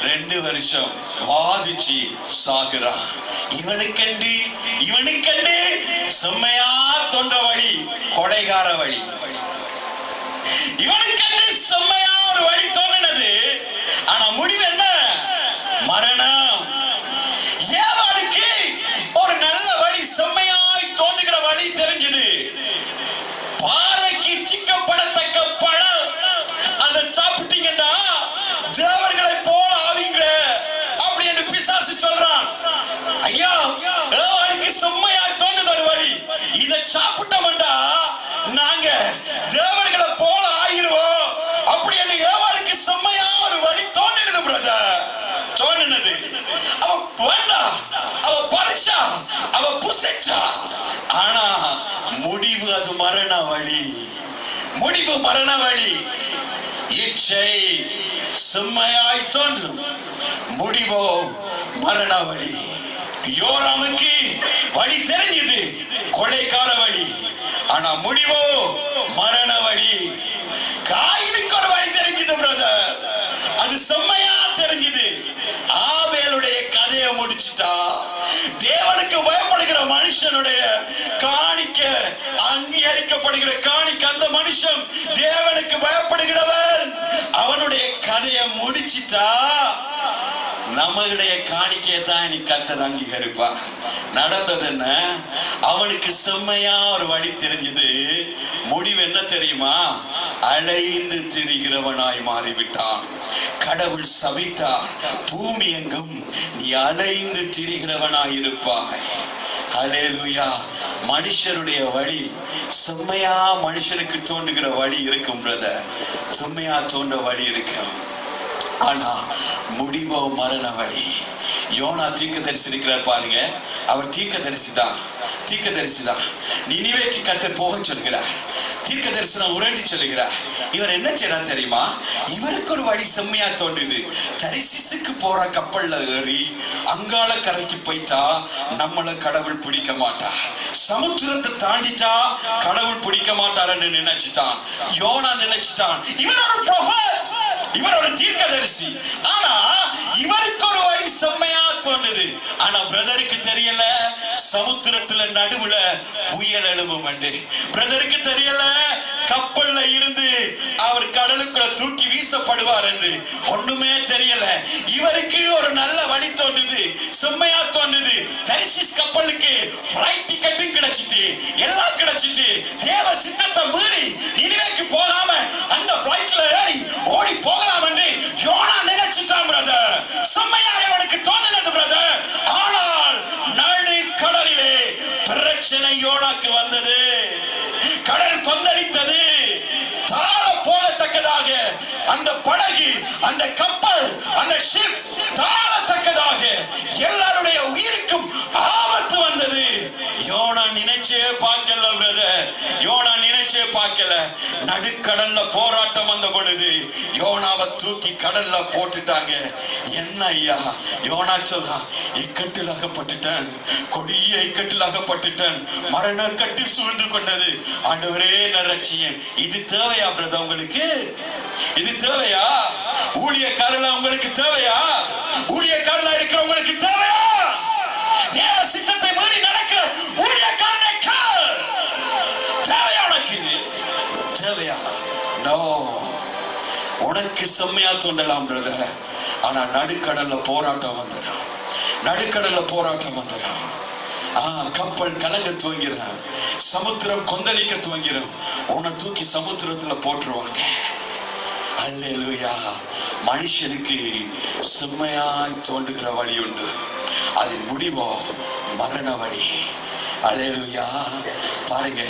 Speaker 1: 2 வருஷம் வாதிச்சு சாகுறான். இவனுக்கண்டு செம்மையா தோன்ற வழி கொலைகார வழி. இவனுக்கண்டு செம்மையா ஒரு வழி தோன்றினது. ஆனா முடிவு என்ன? மரணம். ஏவாளுக்கு ஒரு நல்ல வழி, செம்மையாய் தோன்றுகிற வழி தெரிஞ்சது. பாறைக்கு சிக்கப்படத்தக்க பழம் அதை சாப்பிட்டீங்கன்னா தேவர்களை போல ஆவீங்க அப்படி என்று பிசாசு சொல்றான். ஐயா, ஏவாளுக்கு செம்மையா தோன்றுது ஒரு வழி, இதை சாப்பிட்டோம்டா நாங்க தேவர்களை போல ஆகிடுவோம் அப்படி என்று எடுத்தா, ஆனா முடிவு அது மரண வழி. முடிவு மரண வழி. இச்சை செம்மையாய் தோன்றும், முடிவோ மரண வழி. யோராமுக்கு வழி தெரிஞ்சது, கொலைக்கார வழி, ஆனா முடிவோ மரண வழி. காயினுக்கு ஒரு வழி தெரிஞ்சது பிரதர், அது செம்மையா தெரிஞ்சது. ஆபேலுடைய கதையை முடிச்சுட்டா, தேவனுக்கு பயப்படுகிற மனுஷனுடைய காணிக்க அங்கீகரிக்கப்படுகிற காணிக்க, அந்த மனுஷன் தேவனுக்கு பயப்படுகிறவன், அவனுடைய கதையை முடிச்சிட்டா நம்மளுடைய காணிக்கையை தான் நீ கர்த்தர் அங்கீகரிப்பா. நடந்தது என்ன? அவனுக்கு செம்மையா ஒரு வழி தெரிஞ்சது. முடிவு என்ன தெரியுமா? அலைந்து திரிகிறவனாய் மாறிவிட்டான். கடவுள் சபித்தார், பூமி எங்கும் நீ அலைந்து திரிகிறவனாய் இருப்பாய். ஹல்லேலூயா. மனுஷருடைய வழி செம்மையா மனுஷனுக்கு தோன்றுகிற வழி இருக்கும் பிரதர், செம்மையா தோன்ற வழி இருக்கும், ஆனா முடிவோ மரண வழி. யோனா தீர்க்கதரிசி இருக்கிறார் பாருங்க, அவர் தீர்க்கதரிசிதான். நினிவேக்கு கர்த்தர் போக சொல்கிறார், தீர்க்க தரிசனம் உரண்டி சொல்லுகிறார். இவர் என்ன செய்யறார் தெரியுமா? இவருக்கு ஒரு வழி செம்மையா தோன்றுது. தரிசிசுக்கு போற கப்பல்ல ஏறி அங்காள கரைக்கு போயிட்டா நம்மள கடவுள் பிடிக்க மாட்டார், சமுத்திரத்தை தாண்டிட்டா கடவுள் பிடிக்க மாட்டார் என்று நினைச்சிட்டான். யோனா நினைச்சிட்டான் இவர் ஒரு ப்ராஃபட், இவர் ஒரு தீர்க்கதரிசி. ஆனா இவருக்கு ஒரு வழி செம்மையா தோன்றுது. ஆனா பிரதருக்கு தெரியல சமுத்திரத்துல நடுவுல புயல் எழும்பும் என்று. பிரதருக்கு தெரியல கப்பல்ல இருந்து அவர் கடலுக்குள்ள தூக்கி வீசப்படுவார் என்று. ஒண்ணுமே தெரியல. இவருக்கு ஒரு நல்ல வழி தோன்றுது, செம்மையா தோன்றுது. தரிசிஸ் கப்பலுக்கு ஃளைட் டிக்கெட்டும் கிடைச்சிட்டு, எல்லாம் கிடைச்சிட்டு, தேவ சித்தத்தை மீறி நினிவேக்கு போகாம அந்த ஃளைட்ல ஏறி ஓடி போகலாம் என்று யோனா நினைச்சிட்டான் பிரதர். செம்மையா அவனுக்கு தோன்றினது பிரதர். ஆனால் நடு கடலிலே பிரச்சனை யோனாக்கு வந்தது. கடல் கொந்தளித்தது. தாழ போகத்தக்கதாக அந்த படகு, அந்த கப்பல், அந்த ஷிப் தாழத்தக்கதாக எல்லாருடைய உயிருக்கும் ஆபத்து வந்தது. யோனா நினைச்சே பார்க்கல பிரதர், யோனா நினைச்சே பார்க்கல. நடுக்கடல்ல போராட்டம் வந்த பொழுது யோனாவை தூக்கி கடல்ல போட்டுட்டாங்க. என்ன ஐயா? யோனா சொல்றான், இக்கட்டில் அகப்பட்டுட்டேன், கொடிய இக்கட்டில் அகப்பட்டுட்டேன், மரண கட்டி சூழ்ந்து கொண்டது. ஆண்டவரே நரட்சியன். இது தேவையா பிரதர் உங்களுக்கு? இது தேவையா? ஊழியக்காரல உங்களுக்கு தேவையா? ஊழியக்காரல இருக்கிற உங்களுக்கு தேவையா? தேவ சித்தத்தை மீறி நடக்கிற ஊழியக்காரனை தேவையா? உனக்கு தேவையா? நோ. உனக்கு செம்மையா தோன்றலாம் பிரதர், ஆனா நடுக்கடல்ல போராட்டம் வந்துடும். நடுக்கடல்ல போராட்டம் வந்துடும். கப்பல் கலங்க துவங்கிறான், சமுத்திரம் கொந்தளிக்க துவங்கிறான். உன்னை தூக்கி சமுத்திரத்துல போட்டுருவாங்க. அல்லேலூயா. மனுஷனுக்கு செம்மையாய் தோன்றுகிற வழி உண்டு, அது முடிவோ மரண வழி. அல்லேலூயா. பாருங்க,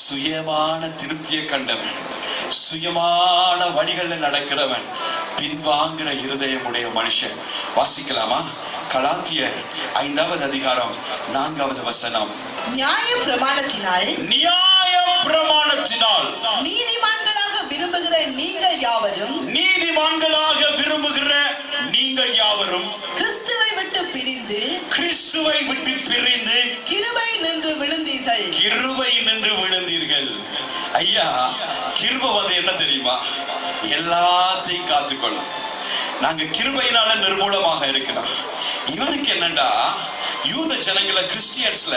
Speaker 1: சுயமான திருப்தியை கண்டவன், சுயமான வழிகள்ல நடக்கிறவன் பின்வாங்குற இருதயம் உடைய மனுஷன். வாசிக்கலாமா? கலாத்தியர் 5வது அதிகாரம் 4வது வசனம்.
Speaker 2: நியாய பிரமாணத்தினால் நீதிமான்களாக விரும்புகிற நீங்கள் யாவரும்,
Speaker 1: நீதிமான்களாக விரும்புகிற நீங்கள் யாவரும்
Speaker 2: கிறிஸ்துவை விட்டு பிரிந்து கிருபை நின்று விழுந்தீர்கள்.
Speaker 1: கிருபை நின்று விழுந்தீர்கள். ஐயா, கிருபை வந்து என்ன தெரியுமா? எல்லாத்தையும் காத்துக்கொள்ளும். நாங்க கிருபையினால நிர்மூலமாக இருக்கிறோம். இவனுக்கு என்னண்டா, யூத ஜனங்கள கிறிஸ்டியன்ஸ்ல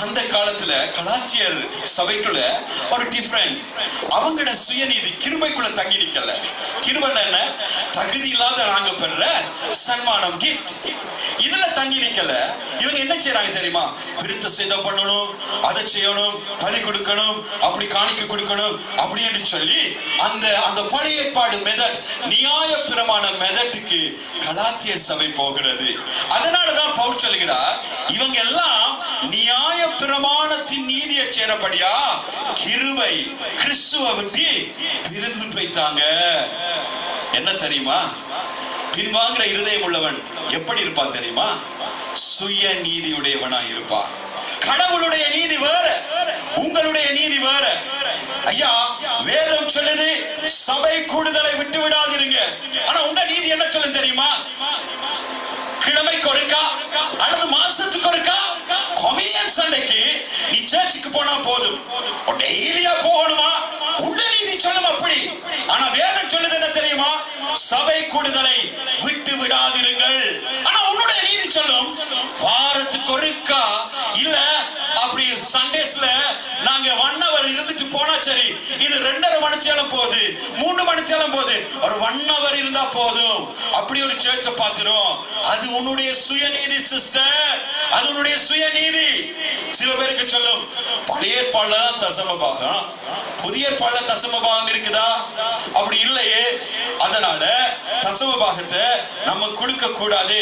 Speaker 1: அந்த காலத்துல கலாத்தியர் சபைக்குள்ள ஒரு டிஃபரெண்ட். அவங்களோட சுயநீதி கிருபைக்குள்ள தங்கி நிக்கல. கிருபை என்ன? தகுதி இல்லாத நாங்க பெற சன்மானம், கிஃப்ட், இதுல தங்கி நிக்கல. இவங்க என்ன செய்யறாங்க தெரியுமா? விருத்த சேதம் பண்ணணும், அதை செய்யணும், பலி கொடுக்கணும், அப்படி காணிக்க கொடுக்கணும் அப்படின்னு சொல்லி அந்த பழைய ஏற்பாடு மெதட், நியாய பிரமாண மெதட்டுக்கு கலாத்தியர் சபை போகிறது. அதனாலதான் பவுல் சொல்கிறார், இவங்க எல்லாம் நியாய பிரமாணத்தின் நீதியை சேரப்படியா கிருபை கிறிஸ்துவை விட்டு பிரிந்து போயிட்டாங்க. என்ன தெரியுமா? பின்வாங்குற இருதயம் உள்ளவன் எப்படி இருப்பான் தெரியுமா? சுய நீதியுடையவனா இருப்பான். வேற. ஐயா, வேதம் சொல்லுது சபை கூடுதலை விட்டு விடாதீங்க. ஆனா உங்க நீதி என்ன சொல்லுன்னு தெரியுமா? கிழமைக்கு ஒருக்கா அல்லது மாசத்துக்கு ஒருக்கா கொமினியன் சண்டைக்கு நீ சர்ச்சுக்கு போனா போதும். டெய்லியா போகணுமா? உங்க நீதி சொல்லும் அப்படி. ஆனா வேதம் சொல்லுது என்ன தெரியுமா? சபை கூடுதலை விட்டு விடாதிருங்கள். ஆனா உன்னுடைய நீதி சொல்லும் வாரத்துக்கு ஒருக்கா இல்ல அப்படி சண்டேஸ்ல நாங்க 1 hour இருந்துட்டு போனா சரி. இது 2.5 மணித்தேலம் போகுது, 3 மணித்தேலம் போகுது, ஒரு 1 hour இருந்தா போதும். அப்படி ஒரு சர்ச்சை பார்த்துரும். அது உன்னுடைய சுயநீதி சிஸ்டர், அது உன்னுடைய சுயநீதி. சில பேருக்கு சொல்லும் பழைய ஏற்பாடுல தசமபாகம், புதிய ஏற்பாடுல தசமபாகம் இருக்குதா? அப்படி இல்லையே. அதனால தசமபாகத்தை நம்ம கொடுக்க கூடாது.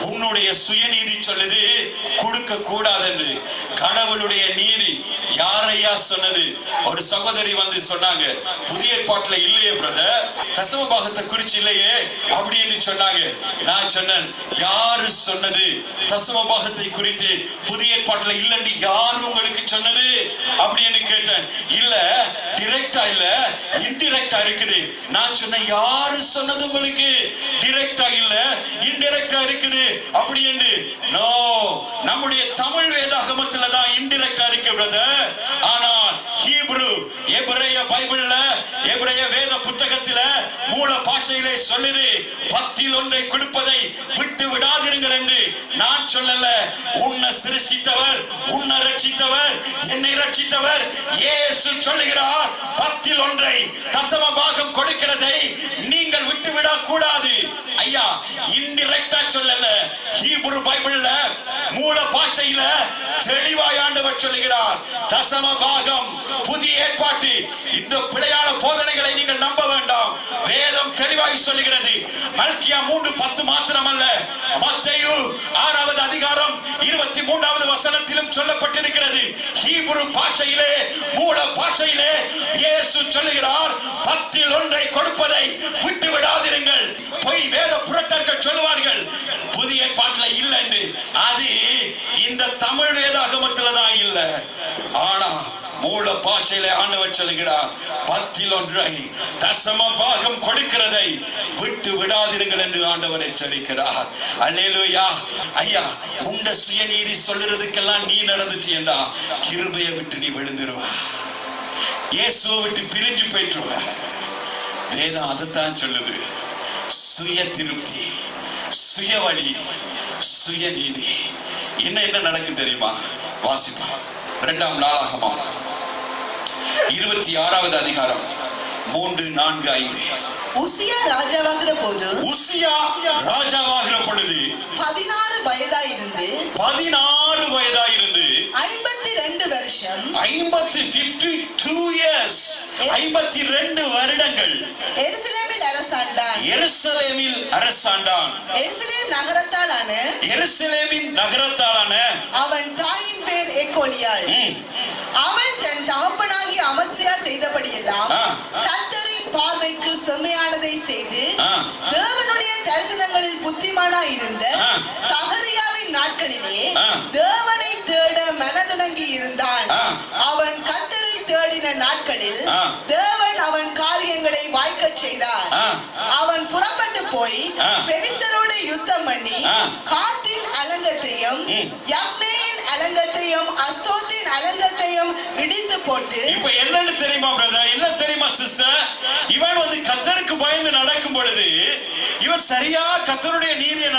Speaker 1: உன்னுடைய சுயநீதி சொல்லுது கொடுக்க கூடாது என்று. கடவுளுடைய நீதி யாரையா சொன்னது? ஒரு சகோதரி வந்து சொன்னாங்க, புதிய ஏற்பாட்டுல இல்லையே பிரதர், தசமபாகத்தை குறிச்சு இல்லையே அப்படின்னு சொன்னாங்க. நான் சொன்னேன், யாரு சொன்னது தசமபாகத்தை குறித்து புதிய ஏற்பாட்டுல இல்லன்னு யாரு உங்களுக்கு சொன்னது அப்படின்னு கேட்டேன். இல்ல டைரக்டா இல்ல இன்டைரக்டா இருக்குது. நான் சொன்னேன், யாரு சொன்னது உங்களுக்கு டைரக்டா இல்ல இன்டைரக்டா இருக்குது அப்படி என்று? நோ, நம்முடைய தமிழ் வேதாகமத்துல தான் இன்டைரக்டா இருக்கு பிரதர். ஆனால் ஹீப்ரு எபிரேய பைபிள்ல எபிரேய வேத புத்தகத்தில மூல பாஷையிலே சொல்லுது 10 ஒன்றை கொடுப்பதை விட்டு விடாதிருங்கள் என்று. நான் சொல்லல, உன்னை சிருஷ்டித்தவர், உன்னை ரட்சித்தவர், என்னை ரட்சித்தவர் இயேசு சொல்லுகிறார் 10 ஒன்றை தசம பாகம் கொடுக்கிறதை நீங்கள் விட்டு விட கூடாது. ஐயா, இன்டைரக்டா சொல்லல, ஹீப்ரு பைபிள்ல மூல பாஷையில தெளிவாய் ஆண்டவர் சொல்லுகிறார் தசம பாகம். புதிய ஏற்பாட்டு இந்த பிழையான போதனைகளை நீங்கள் நம்ப வேண்டாம். வேதம் தெளிவாய் சொல்லுகிறது. மல்கியா 3:10 மாத்திரமல்ல, மத்தேயு 6வது அதிகாரம் 23வது வசனத்திலும் சொல்லப்பட்டிருக்கிறது. ஹீப்ரு பாஷையிலே மூல பாஷையிலே இயேசு சொல்லுகிறார் 10 ஒன்றை கொடுப்பதை விட்டு விடாதிருங்கள். பொய் வேத புரட்டர்கள் சொல்லுவார்கள் புதிய ஏற்பாட்டுல இல்ல என்று. அது இந்த தமிழ் வேதாகமத்துல தான் இல்ல. ஆனா மூல பாஷையிலே ஆண்டவர் சொல்லுகிறார் 10 ஒன்றை தசம பாகம் கொடுக்கிறதை விட்டு விடாதிருங்கள் என்று ஆண்டவர் எச்சரிக்கிறார். அல்லேலூயா. ஐயா, உண்ட சுயநீதி சொல்லுறதுக்கெல்லாம் நீ நடந்துட்டீண்டா கிருபையை விட்டு நீ விழுந்துருவ, இயேசுவை விட்டு பிரிஞ்சு போயிட்டுருவ. வேதம் அதைத்தான் சொல்லுது. சுய திருப்தி, சுய வழி, சுயநீதி. என்ன நடக்கும் தெரியுமா? வாசிப்பா 2ஆம் நாளாகமம் 26வது அதிகாரம் 3, 4, 5.
Speaker 2: உசியா ராஜாவாகிற போது 16 வயதாயிருந்து 52 வருஷம்
Speaker 1: 52 years 52 வருடங்கள்
Speaker 2: எருசலேமில் அரசாண்டான். எருசலேம் நகரத்தாலான அவன் தாயின் பேர் எக்கோலியாள். அவன் தன் தகப்பனாகிய அமத்சியா செய்தபடியெல்லாம் கர்த்தரின் பார்வைக்கு செம்மையானதை செய்து தேவனுடைய தரிசனங்களில் புத்திமானாய் இருந்த சகரியாவின் நாட்களிலே தேவனை தேட மனதுணங்கி இருந்தான். அவன் கர்த்தரை தேடின நாட்களில் தேவன் அவன் காரியங்களை வாய்க்கச் செய்தார். அவன் புறப்பட்டு போய் பெலிஸ்தரோடு யுத்தம் பண்ணி காத்தின் அலங்கத்தையும் யப்னேயின் அலங்கத்தையும் அஸ்தோத்தின் அலங்கத்தையும் இடித்து போட்டு.
Speaker 1: இப்ப என்னன்னு தெரியுமா பிரதர்? என்ன தெரியுமா சிஸ்டர்? இவன் வந்து கர்த்தருக்கு பயந்து நடக்கும் பொழுது, இவன் சரியா கர்த்தருடைய நீதியை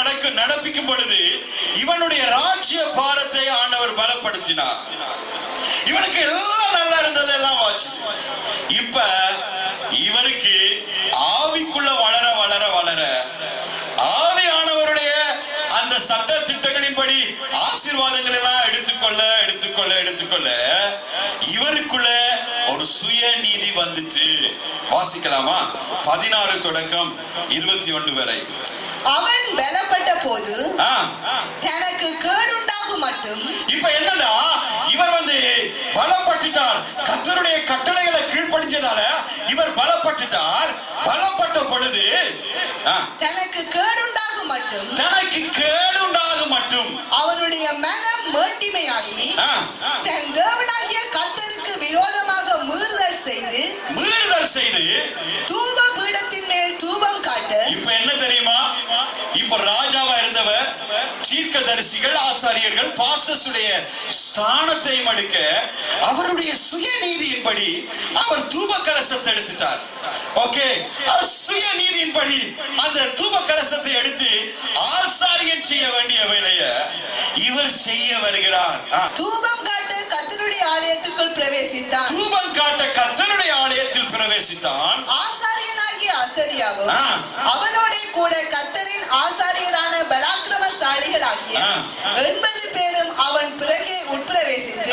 Speaker 1: நடப்பிக்கும் பொழுது இவனுடைய ராஜ்ய பாரத்தை ஆண்டவர் பலப்படுத்தினார். இவனுக்கு எல்லாம் நல்லா இருந்தது, எல்லாம் வாச்சு. இப்ப இவருக்கு ஆவிக்குள்ள வளர வளர வளர ஆவியானவருடைய அந்த சட்ட திட்டங்களின்படி ஆசீர்வாதங்கள் எல்லாம் எடுத்துக்கொள்ள இவருக்குள்ள ஒரு சுய நீதி வந்துச்சு. வாசிக்கலாமா? 16 தொடக்கம் 21 வரை.
Speaker 2: அவன் பலப்பட்ட போது தனக்கு கேடுண்டாகும் மட்டும்.
Speaker 1: இப்ப என்னடா, இவர் வந்து பலப்பட்டுட்டார். கர்த்தருடைய கட்டளைகளை கீழ்ப்படிஞ்சதால இவர் பலப்பட்டுட்டார். பலப்பட்ட பொழுது
Speaker 2: தனக்கு கேடுண்டாகும் மட்டும் அவனுடைய மனம் மேட்டிமையாகி தன் தேவனாகிய கர்த்தருக்கு விரோதமாக
Speaker 1: பாஸ்டர்ஸ் உடைய ஸ்தானத்தை மடுக்க அவருடைய சுயநீதியின்படி அவர் தூப கலசத்தை எடுத்துட்டார். ஓகே, அவர் சுயநீதியின்படி அந்த தூப கலசத்தை எடுத்து ஆசாரியன் செய்ய வேண்டிய வேலையை இவர் செய்ய வருகிறார்.
Speaker 2: தூபம் காட்ட கர்த்தருடைய ஆலயத்துக்குள் பிரவேசித்தான்.
Speaker 1: தூபம் காட்ட கர்த்தருடைய ஆலயத்தில் பிரவேசித்தான்.
Speaker 2: ஆசாரியனாகிய அசரியாவும் அவனோட கூட கர்த்தரின் ஆசாரியரான பராக்கிரமசாலிகளாகிய 80 பேரும் அவன் பிறகே உட்பிரவேசித்து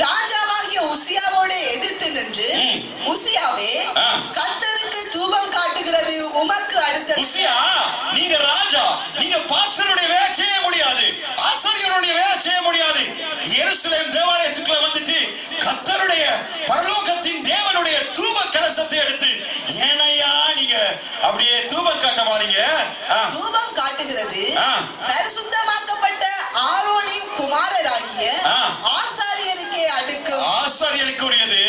Speaker 2: ராஜாவாகிய உசியாவோடு எதிர்த்து நின்று, உசியாவே, கர்த்தருக்கு தூபம் காட்டுகிறது உமக்கு அடுத்தது.
Speaker 1: உசியா, நீங்க ராஜா, நீங்க பாஸ்டருடைய வேலை செய்ய முடியாது, ஆசாரியருடைய வேலை செய்ய முடியாது. எருசலேம் தேவாலயத்துக்குள்ள வந்துட்டு கர்த்தருடைய பரலோகத்தின் தேவனுடைய தூப கலசத்தை எடுத்து ஏனையா நீங்க அப்படியே தூபம் காட்ட வாரீங்க?
Speaker 2: தூபம் காட்டுகிறது பரிசுத்தமாக்கப்பட்ட ஆரோனின் குமாரராகிய ஆசாரியருக்கே அடுக்கும்.
Speaker 1: ஆசாரியருக்கு உரியது.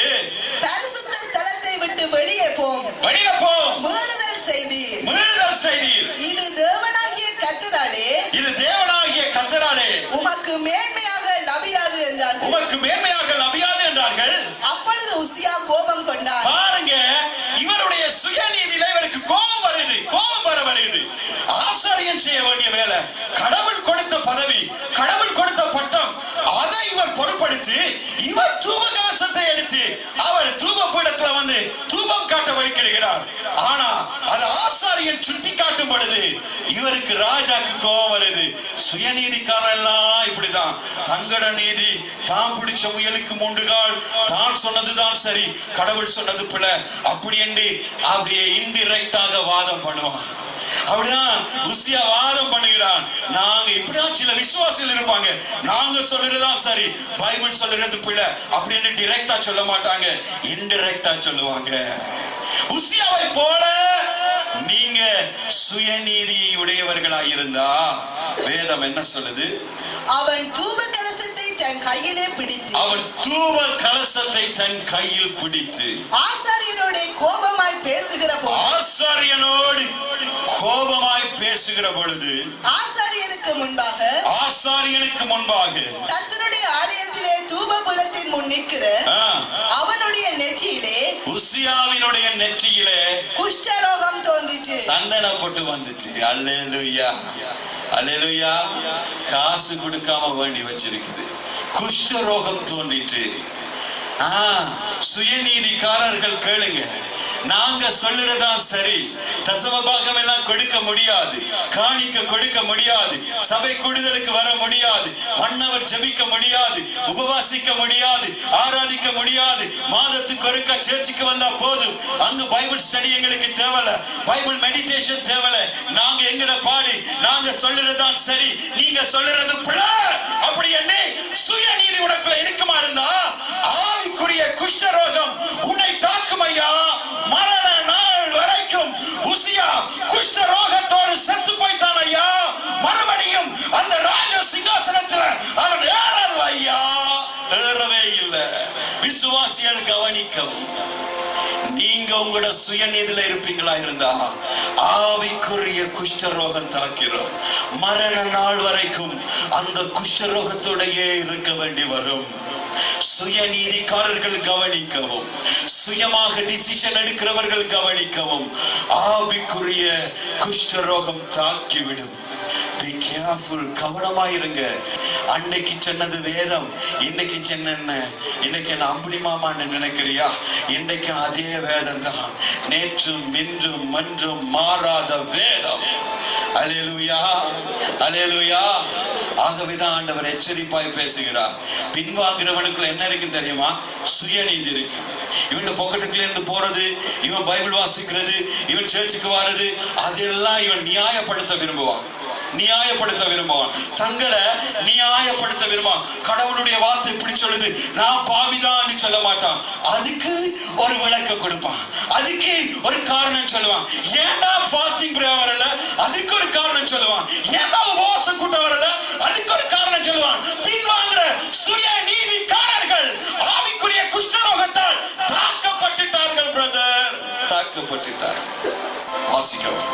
Speaker 2: பரிசுத்த ஸ்தலத்தை விட்டு வெளியே போம்,
Speaker 1: வெளியே போம்,
Speaker 2: மீறுதல் செய்தீர்,
Speaker 1: மீறுதல் செய்தீர்.
Speaker 2: இது தேவனாகிய கர்த்தராலே,
Speaker 1: இது தேவனாகிய கர்த்தராலே
Speaker 2: உமக்கு மேன்மையாக லபியாது என்றார்கள்.
Speaker 1: உமக்கு மேன்மையாக லபியாது என்றார்கள்.
Speaker 2: அப்பொழுது உசியா கோபம் கொண்டார்.
Speaker 1: பாருங்க, இவருடைய சுயநீதியில இவருக்கு கோபம் வருது, கோபம் வர வருது. ஆசாரியன் செய்ய வேண்டிய வேலை, கடவுள் கொடுத்த பதவி, கடவுள் கொடுத்த பட்டம், அதை இவர் பொறுப்படுத்தி இவர் தூப கலசத்தை எடுத்து அவர் தூப பீடத்துல வந்து தூபம் காட்ட வழிக்கிடுகிறார். ஆனா அது ஆசாரியன் சுட்டி காட்டும் பொழுது இவருக்கு ராஜாக்கு கோபம் வருது. சுயநீதிக்காரன் எல்லாம் இப்படிதான், தங்கட நீதி, தான் பிடிச்ச முயலுக்கு முண்டுகால், தான் சொன்னதுதான் சரி, கடவுள் சொன்னது பிள்ளை, அப்படி என்று அப்படியே இன்டிரெக்டாக வாதம் பண்ணுவான். அப்படிதான் உசியா வாதம் பண்ணுகிறான். நாங்க இப்படிதான் சில விசுவாசிகள் இருப்பாங்க, நாங்க சொல்றதுதான் சரி, பைபிள் சொல்றது பிள்ளை அப்படின்னு டைரக்டா சொல்ல மாட்டாங்க, இன்டைரக்டா சொல்லுவாங்க. உசியாவை போல நீங்க சுயநீதி உடையவர்களாக இருந்தா வேதம் என்ன சொல்லுது?
Speaker 2: அவன் தூப கலசத்தை தன் கையிலே பிடித்து,
Speaker 1: அவன் தூப கலசத்தை தன் கையில் பிடித்து
Speaker 2: ஆசாரியனோட கோபமாய் பேசுகிற போது,
Speaker 1: ஆசாரியனோடு கோபமாய் பேசுகிற பொழுது
Speaker 2: ஆசாரியனுக்கு முன்பாக,
Speaker 1: ஆசாரியனுக்கு முன்பாக
Speaker 2: கர்த்தருடைய ஆலயத்திலே தூப பீடத்தின் முன் நிற்கிற அவனுடைய நெற்றியிலே,
Speaker 1: உசியாவினுடைய நெற்றியிலே
Speaker 2: குஷ்டரோகம் தோன்றிற்று.
Speaker 1: சந்தன போட்டு வந்துச்சு. அல்லேலூயா, அல்லேலூயா. காசு கொடுக்காம வேண்டி வச்சிருக்குது, குஷ்ட ரோகம் தோன்றிட்டு. சுயநீதிக்காரர்கள் கேளுங்க, நாங்க சொல்லுறதுதான் சரி, தசம பாகம் எல்லாம் கொடுக்க முடியாது, காணிக்க கொடுக்க முடியாது, சபை கூடுதலுக்கு வர முடியாது, மன்னவர் ஜெபிக்க முடியாது, உபவாசிக்க முடியாது, ஆராதிக்க முடியாது, மாதத்துக்கு ஒருக்கா சர்ச்சுக்கு வந்தா போதும், அங்க பைபிள் ஸ்டடி எங்களுக்கு தேவல, பைபிள் மெடிடேஷன் தேவல, நாங்க எங்கட பாடி நாங்க சொல்லுறதுதான் சரி, நீங்க சொல்லுறது பிழை அப்படி என்ன சுயநீதி உனக்குள்ள இருக்குமா இருந்தா ஆவிக்குரிய குஷ்டரோகம் உன்னை தாக்கும் ஐயா. மரண நாள் வரைக்கும் உசியா குஷ்ட ரோகத்தோடு செத்து போய்த்தான் ஐயா. மறுபடியும் அந்த ராஜ சிங்காசனத்துல அவன் ஏறல ஐயா, ஏறவே இல்லை. விசுவாசிகள் கவனிக்கவும், நீங்க உங்களோட சுயநீதியில இருப்பீங்களா இருந்தா ஆவிக்குரிய குஷ்டரோகம் தாக்கிறோம், மரண நாள் வரைக்கும் அந்த குஷ்டரோகத்தோடையே இருக்க வேண்டி வரும். சுயநீதிக்காரர்கள் கவனிக்கவும், சுயமாக டிசிஷன் எடுக்கிறவர்கள் கவனிக்கவும், ஆவிக்குரிய குஷ்டரோகம் தாக்கிவிடும். Be careful, கவனமாயிருங்க. அன்னைக்கு சொன்னது வேதம், இன்னைக்கு சொன்ன இன்னைக்கு என்ன அம்புலி மாமான்னு நினைக்கிறியா? இன்னைக்கு அதே வேதம் தான், நேற்றும் இன்றும் மன்றும் மாறாத வேதம். அல்லேலூயா, அல்லேலூயா. ஆகவேதான் ஆண்டவர் எச்சரிப்பாய் பேசுகிறார். பின்வாங்கிறவனுக்குள்ள என்ன இருக்கு தெரியுமா? சுயநீதி இருக்கு. இவன் பாக்கெட்டுக்குள்ள இருந்து போறது, இவன் பைபிள் வாசிக்கிறது, இவன் சர்ச்சுக்கு வர்றது, அதெல்லாம் இவன் நியாயப்படுத்த விரும்புவான், நியாயப்படுத்த விரும்புவான், தங்களை நியாயப்படுத்த விரும்புவான். கடவுளுடைய வார்த்தை இப்படி சொல்லுது, நான் பாவிதான் சொல்ல மாட்டான், அதுக்கு ஒரு விளக்க கொடுப்பான், அதுக்கு ஒரு காரணம் சொல்லுவான். ஏன்டா பாஸ்டிங் பிரேயர் வரல, அதுக்கு ஒரு காரணம் சொல்லுவான். ஏன்டா உபவாசம் கூட்டம் வரல, அதுக்கு ஒரு காரணம் சொல்லுவான். பின்வாங்குற சுய நீதிக்காரர்கள் ஆவிக்குரிய குஷ்டரோகத்தால் தாக்கப்பட்டுட்டார்கள் பிரதர், தாக்கப்பட்டுட்டார். வாசிக்கவும்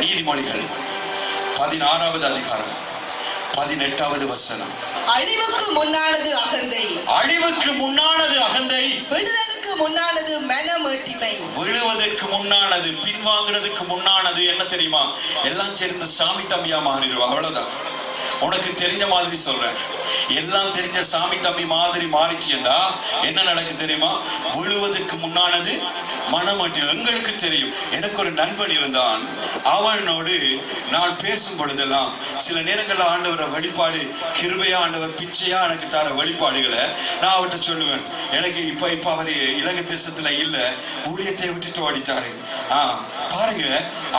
Speaker 1: நீதிமொழிகள் 16வது அதிகாரம் 18வது வசனம்.
Speaker 2: அழிவுக்கு முன்னானது அகந்தை,
Speaker 1: அழிவுக்கு முன்னானது அகந்தை,
Speaker 2: விழுதலுக்கு முன்னானது மனமேட்டிமை.
Speaker 1: விழுவதற்கு முன்னானது, பின்வாங்கிறதுக்கு முன்னானது என்ன தெரியுமா? எல்லாம் சேர்ந்து சாமி தம்பியா மாறிடுவா. அவ்வளவுதான். உனக்கு தெரிஞ்ச மாதிரி சொல்றேன். எல்லாம் தெரிஞ்ச சாமி தம்பி மாதிரி மாறிச்சியண்டா என்ன நடக்கு தெரியுமா? விழுவதற்கு முன்னானது மனமேட்டி. எங்களுக்கு தெரியும். எனக்கு ஒரு நண்பன் இருந்தான். அவனோடு நான் பேசும் பொழுதெல்லாம் சில நேரங்களில் ஆண்டவரை வழிபாடு, கிருபையா ஆண்டவர் பிச்சையா எனக்கு தர வழிபாடுகளை நான் அவர்கிட்ட சொல்லுவேன். எனக்கு இப்ப அவரு இலங்கை தேசத்துல இல்ல, ஊழியத்தை விட்டுட்டு ஓடிட்டாரு. பாருங்க,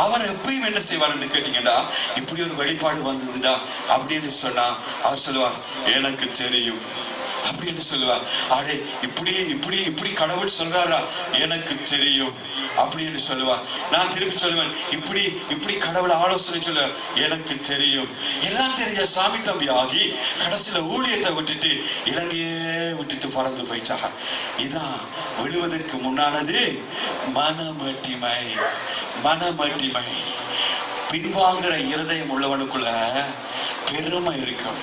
Speaker 1: அவர் எப்பயும் என்ன செய்வாருன்னு கேட்டீங்கடா, இப்படி ஒரு வழிபாடு வந்ததுடா அப்படின்னு சொன்னா அவர் சொல்லுவார், எனக்கு தெரியும் அப்படின்னு சொல்லுவார். அடே, இப்படி இப்படி இப்படி கடவுள் சொல்றாரா? எனக்கு தெரியும் அப்படின்னு சொல்லுவார். நான் திருப்பி சொல்லுவேன், இப்படி இப்படி கடவுள் ஆலோசனை சொல்ல, எனக்கு தெரியும். எல்லாம் தெரிஞ்ச சாமி தம்பி ஆகி கடைசியில ஊழியத்தை விட்டுட்டு இலங்கையே விட்டுட்டு பறந்து போயிட்டார். இதான் விழுவதற்கு முன்னானது மனமேட்டிமை. மனமேட்டிமை. பின்வாங்குற இருதயம் உள்ளவனுக்குள்ள பெருமை இருக்கும்,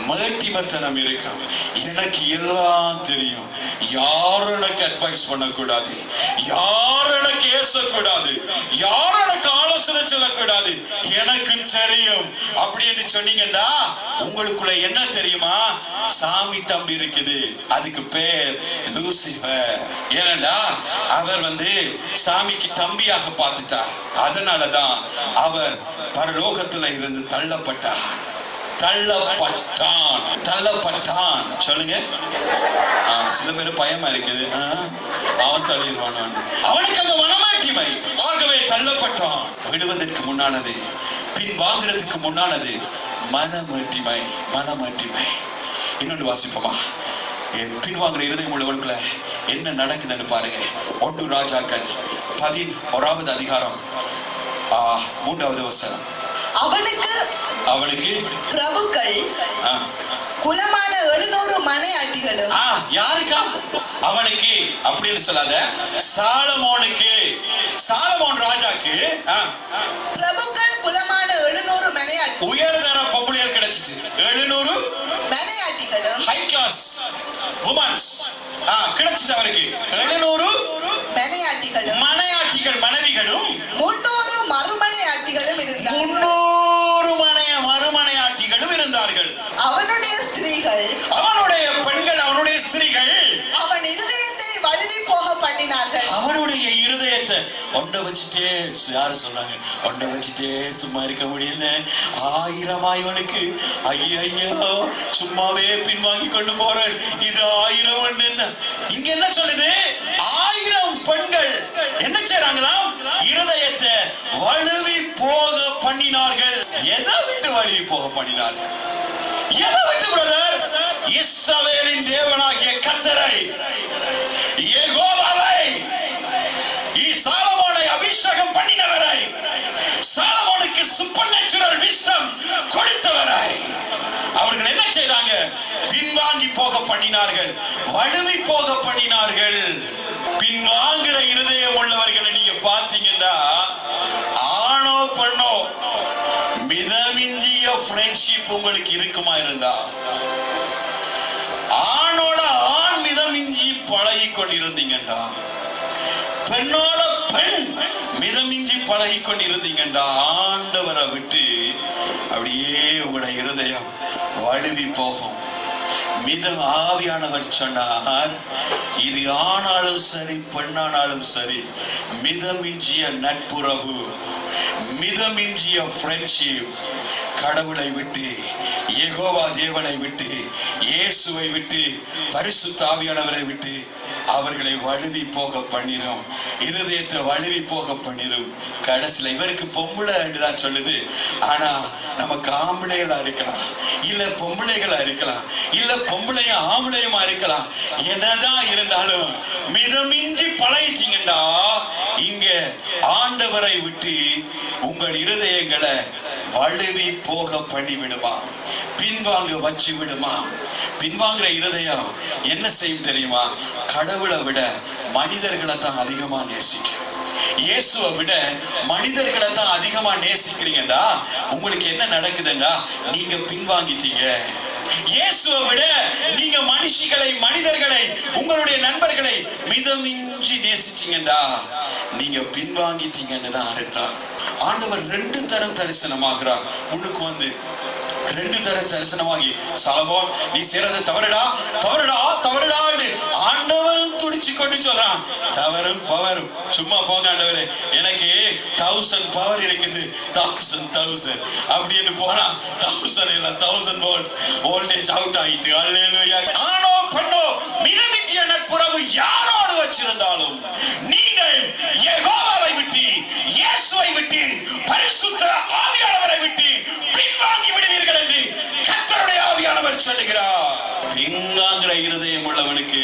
Speaker 1: மேட்டிமத்தனம் இருக்கும். எனக்கு எல்லாம் தெரியும், யாரும் எனக்கு அட்வைஸ் பண்ணக்கூடாது, யாரும் எனக்கு ஏசக்கூடாது, யாரும் எனக்கு ஆலோசனை சொல்லக்கூடாது, எனக்கு தெரியும் அப்படின்னு சொன்னீங்கன்னா உங்களுக்குள்ள என்ன தெரியுமா? சாமி தம்பி இருக்குது. அதுக்கு பேர் லூசிபர். ஏனண்டா அவர் சாமிக்கு தம்பியாக பார்த்துட்டார். அதனாலதான் அவர் பரலோகத்துல இருந்து தள்ளப்பட்டார். தள்ளப்பட்டான். தள்ளப்பட்டான் சொல்லுங்க. சில பேர் பயமா இருக்குது, அவன் தள்ளிடுவான். அவனுக்கு அந்த மனமாட்டிமை. ஆகவே தள்ளப்பட்டான். விடுவதற்கு முன்னானது, பின் வாங்குறதுக்கு முன்னானது மனமாட்டிமை. மனமாட்டிமை. இன்னொன்று வாசிப்போமா? பின்வாங்குற இருதயம் உள்ளவனுக்குள்ள என்ன நடக்குதுன்னு பாருங்க. 1 ராஜாக்கள் 11வது அதிகாரம் 3வது வசனம். அவனுக்கு பிரபுக்கள் குலமான 700 மனையாட்டிகளும். யாருக்கா? அவனுக்கு அப்படின்னு சொல்லாத, சாலமோனுக்கு. சாலமோன் ராஜாக்கு பிரபுக்கள் குலமான 700 மனையாட்டி. உயர்தர பொம்பளையர் கிடைச்சிச்சு. 700 மனையாட்டிகளும், ஹை கிளாஸ் வுமன்ஸ் கிடைச்சிட்டு அவருக்கு. 700 மனையாட்டிகளும், மனையாட்டிகள் மனைவிகளும், 300 மறுமனையாட்டிகளும் இருந்தார்கள். 300 மறுமனையாட்டிகளும் இருந்தார்கள். அவனுடைய ஸ்திரீகள், அவனுடைய பெண்கள், அவனுடைய ஸ்திரீகள் அவன் இருதயத்தை வழுவி போக பண்ணினார்கள். அவனுடைய இருதயத்தை ஒன்றை வச்சுட்டே, யாரு சொன்னாங்க, ஒன்றை வச்சுட்டே சும்மா இருக்க முடியல. 1000 இவனுக்கு. ஐயோ, சும்மாவே பின்வாங்கி கொண்டு போறேன். இது 1000 என்ன? இங்க என்ன சொல்லுது? 1000 பெண்கள் என்ன செய்றாங்களாம்? இருதயத்தை வழுவி போக பண்ணினார்கள். எதை விட்டு வழுவி போக பண்ணினார்கள்? எதை விட்டு பிரதர்? இஸ்ரவேலின் தேவனாகிய கர்த்தரை, யெகோவாவை, சாலமோனை அபிஷேகம் பண்ணினவரை, சாலமோனுக்கு சூப்பர்நேச்சுரல் விஸ்டம் கொடுத்தவரை அவர்கள் என்ன செய்தாங்க? பின்வாங்கி போக பண்ணினார்கள், வழுவி போக பண்ணினார்கள். பின்வாங்குற இருதயம் உள்ளவர்களை நீங்க பார்த்தீங்கன்னா, ஆணோ பெண்ணோ மிதமிஞ்சிய ஃப்ரெண்ட்ஷிப் உங்களுக்கு இருக்குமா இருந்தா, ஆணோட ஆண் மிதமிஞ்சி பழகி கொண்டிருந்தீங்கண்டா, பெண்ணோட பெண் மிதமிஞ்சி பழகி கொண்டிருந்தீங்கண்டா, ஆண்டவரை விட்டு அப்படியே உங்களோட இருதயம் வழுவி போகும். மிதம் ஆவியானவர் சொன்னார், இது ஆனாலும் சரி பெண்ணானாலும் சரி, மிதமிஞ்சிய நட்புறவு, மிதமிஞ்சிய ஃப்ரெண்ட்ஷிப், கடவுளை விட்டு, யெகோவா தேவனை விட்டு, இயேசுவை விட்டு, பரிசுத்த ஆவியானவரை விட்டு அவர்களை வழுவி போக பண்ணிரும். இருதயத்தை வழுவி போக பண்ணிரும். கடைசியில் இவருக்கு பொம்பளை என்றுதான் சொல்லுது. ஆனா நமக்கு ஆம்பளைகளா இருக்கலாம், இல்ல பொம்பளைகளா இருக்கலாம், இல்ல பொம்பளைய ஆம்பளையமா இருக்கலாம். என்னதான் இருந்தாலும் மிதமிஞ்சி பழகிட்டீங்கன்னா இங்க ஆண்டவரை விட்டு உங்கள் இருதயங்களை வழுவி போக பண்ணி விடுமா, பின்வாங்க வச்சு விடுமா. பின்வாங்குற இருதயம் என்ன செய்யும் தெரியுமா? கடவுளை விட மனிதர்களை தான் அதிகமா நேசிக்கும்.
Speaker 3: இயேசுவை விட மனிதர்களை தான் அதிகமா நேசிக்கிறீங்கடா, உங்களுக்கு என்ன நடக்குதுண்டா? நீங்க பின்வாங்கிட்டீங்க. இயேசுவை விட நீங்க மனிதர்களை, உங்களுடைய நண்பர்களை மிதமின்றி நேசிச்சீங்கடா, நீங்க பின்வாங்கிட்டீங்கன்னு தான் அர்த்தம். ஆண்டவர் 2 தரம் தரிசனமாகிறார். முன்னுக்கு வந்து 2 தரம் தரிசனமாகி, சாலமோன் நீ செய்யறது தவறுடா தவறுடா தவறுடான்னு ஆண்டவரும் துடிச்சு கொண்டு சொல்றான். தவறும் பவரும் சும்மா போங்க ஆண்டவரே, எனக்கு 1000 பவர் இருக்குது, 1000 அப்படின்னு போனா 1000 இல்ல 1000 வோல்டேஜ் அவுட் ஆயிட்டு. அல்லேலூயா. ஆணோ பெண்ணோ மிதமிஞ்சிய நட்புறவு யாரோடு வச்சிருந்தாலும் நீங்கள் யெகோவாவை விட்டு, இயேசுவை விட்டு, பரிசுத்த ஆவியானவரை விட்டு பின்வாங்கி விடுவீர்கள் என்று கர்த்தருடைய ஆவியானவர் சொல்லுகிறார். பின்வாங்குற இருதயம் உள்ளவனுக்கு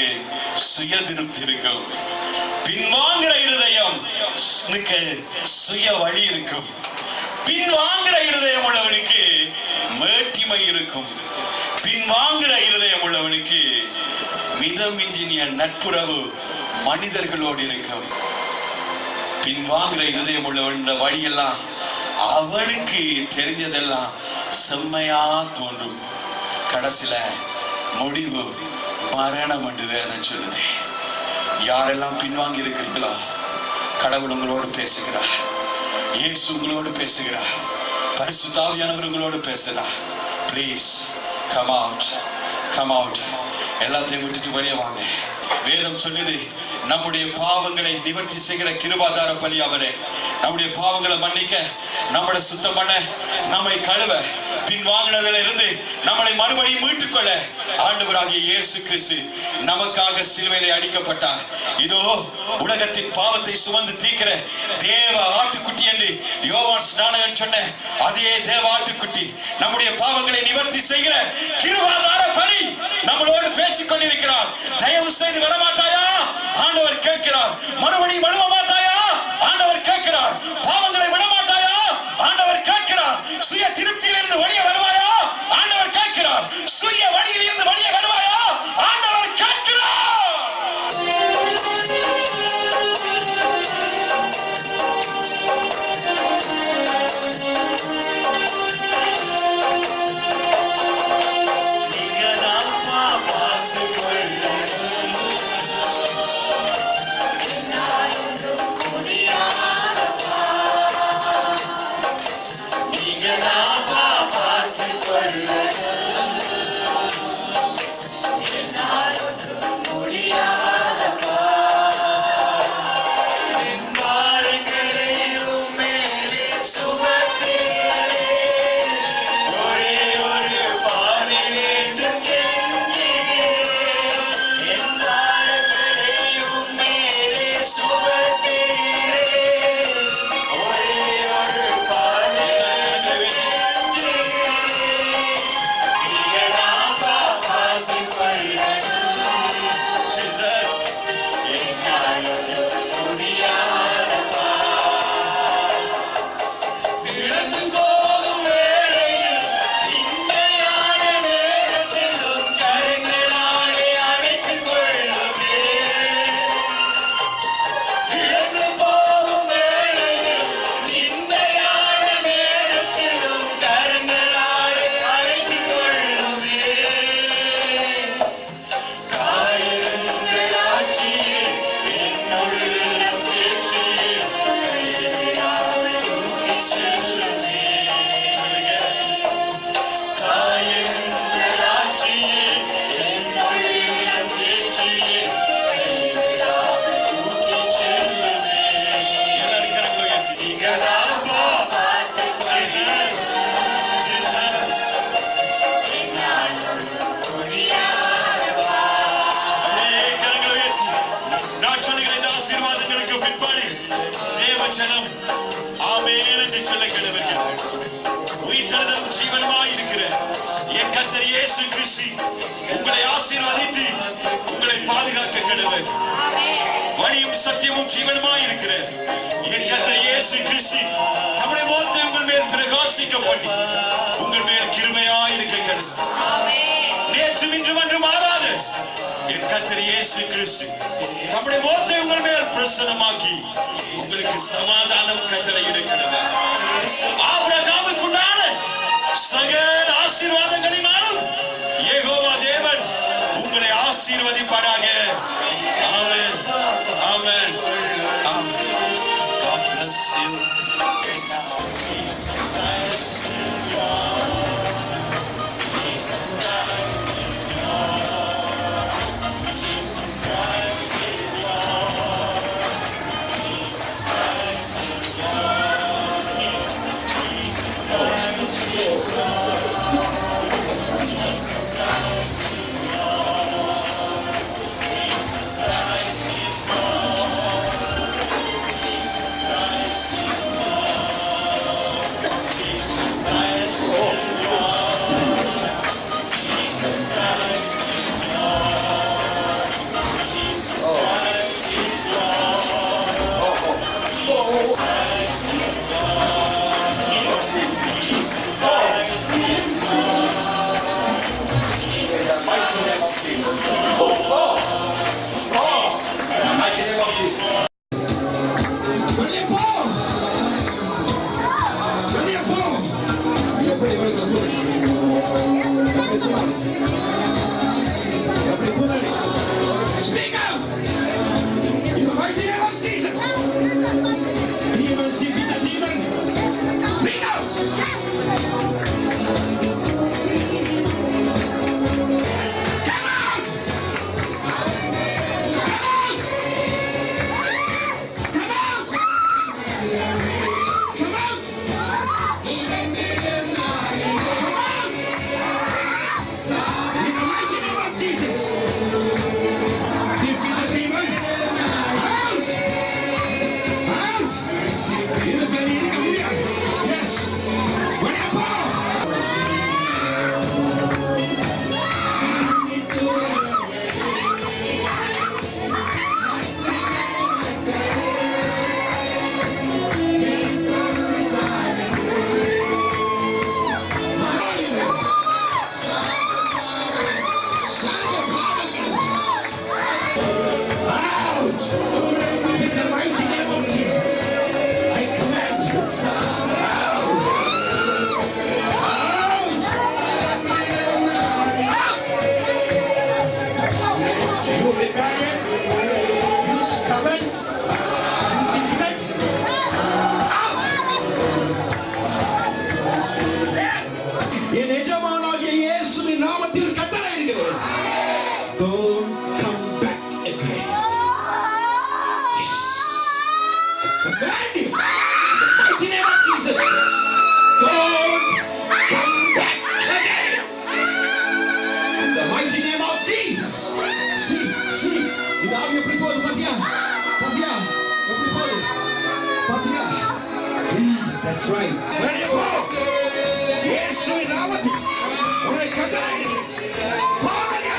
Speaker 3: சுய திருப்தி இருக்கும். பின்வாங்குற இருதயம் சுய வழி இருக்கும். பின்வாங்குற இருதயம் உள்ளவனுக்கு மேட்டிமை இருக்கும். பின்வாங்குற இருதயம் உள்ளவனுக்கு மிதமிஞ்சிய நட்புறவு மனிதர்களோடு இருக்கும். பின்வாங்குற இருதயம் உள்ளவன் வழியெல்லாம் அவனுக்கு தெரிஞ்சதெல்லாம் செம்மையா தோன்றும். கடைசியில முடிவு மரணம் என்று வேதம் சொல்லுது. யாரெல்லாம் பின்வாங்கி இருக்கிறீங்களோ கடவுள் உங்களோடு பேசுகிறார். இயேசு உங்களோடு பேசுகிறார். பரிசுத்த ஆவியானவர் உங்களோடு பேசுகிறார். Please come out. எல்லாத்தையும் விட்டுட்டு வெளியே வாங்க. வேதம் சொல்லுது, நம்முடைய பாவங்களை நிவர்த்தி செய்கிற கிருபாதார பலி அவரே. நம்முடைய பாவங்களை மன்னிக்க, நம்மளை சுத்தம் பண்ண, நம்மை கழுவ, பின்வாங்கினதில் இருந்து நம்மளை மறுபடியும் மீட்டுக்கொள்ள ஆண்டவராகிய இயேசு கிறிஸ்து நமக்காக சிலுவையிலே அடிக்கப்பட்டார். இதோ உலகத்தின் பாவத்தை சுமந்து தீர்க்கிற தேவ ஆட்டுக்குட்டி என்று யோவான் ஸ்நானகன் சொன்ன அதே தேவ ஆட்டுக்குட்டி, நம்முடைய பாவங்களை நிவர்த்தி செய்கிற கிருபாதார பலி நம்மளோடு பேசிக் கொண்டிருக்கிறார். தயவு செய்து வரமாட்டாயா? ஆண்டவர் கேட்கிறார். மறுபடியும் வழுவ மாட்டாயா? ஆண்டவர் கேட்கிறார். பாவங்களை விடமாட்டாயா? ஆண்டவர் கேட்கிறார். சுய திருப்தியிலிருந்து வெளியே வருவாயா? ஆண்டவர் கேட்கிறார். சுய வழியில் இருந்து வெளியே வருவாயா? ஆண்டவர் கேட்கிறார். தேவஜனம் ஆமென் என்று சொல்ல கடவர்கள். உயிர்த்தெழுதலும் ஜீவனுமாய் இருக்கிற என் கர்த்தர் இயேசு கிறிஸ்து உங்களை ஆசீர்வதித்து உங்களை பாதுகாக்க கடவர். வழியும் சத்தியமும் ஜீவனுமாய் இருக்கிற என் கர்த்தர் இயேசு கிறிஸ்து நம்முடைய முகத்தை உங்கள் மேல் பிரகாசிக்கப்பட்டு உங்கள் மேல் கிருபையாய் இருக்க கடவர். நேற்றும் இன்றும் அன்றும் மாறாத என் கர்த்தர் இயேசு கிறிஸ்து நம்முடைய முகத்தை உங்கள் மேல் பிரசன்னமாக்கி உங்களுக்கு சமாதானம் கட்டளையிடுகிறவர். ஆபிரகாமுக்குண்டான சகல ஆசீர்வாதங்களினாலும் யெகோவா தேவன் உங்களை ஆசீர்வதிப்பாராக. ஆமென், ஆமென், ஆமென். God bless you.
Speaker 4: Speak out! In the mighty name of Jesus! Demon, defeat the demon! Speak out! Come out! Come out! Come out! Come out! In the mighty name of Jesus! Defeat the demon! Out! Out! In the belly of the chameleon! Yes! When you power! Out! In the mighty name of Jesus, I command you, out! Out! You rebellion, you stubborn, you defeated, out! என் எஜமானாகிய இயேசுவின் நாமத்தில் கட்டளையிடுகிறேன். Don't come back again. Yes. Command you. In the mighty name of Jesus Christ. Don't come back again. In the mighty name of Jesus. See. இது ஆவிய பிடிப்போது பாத்தியா? எப்படி போகுது? பாத்தியா? Yes, that's right. When you go, இயேசுவின் நாமத்தில் உன்னை கட்டளையிடுகிறேன். போ வெளியே.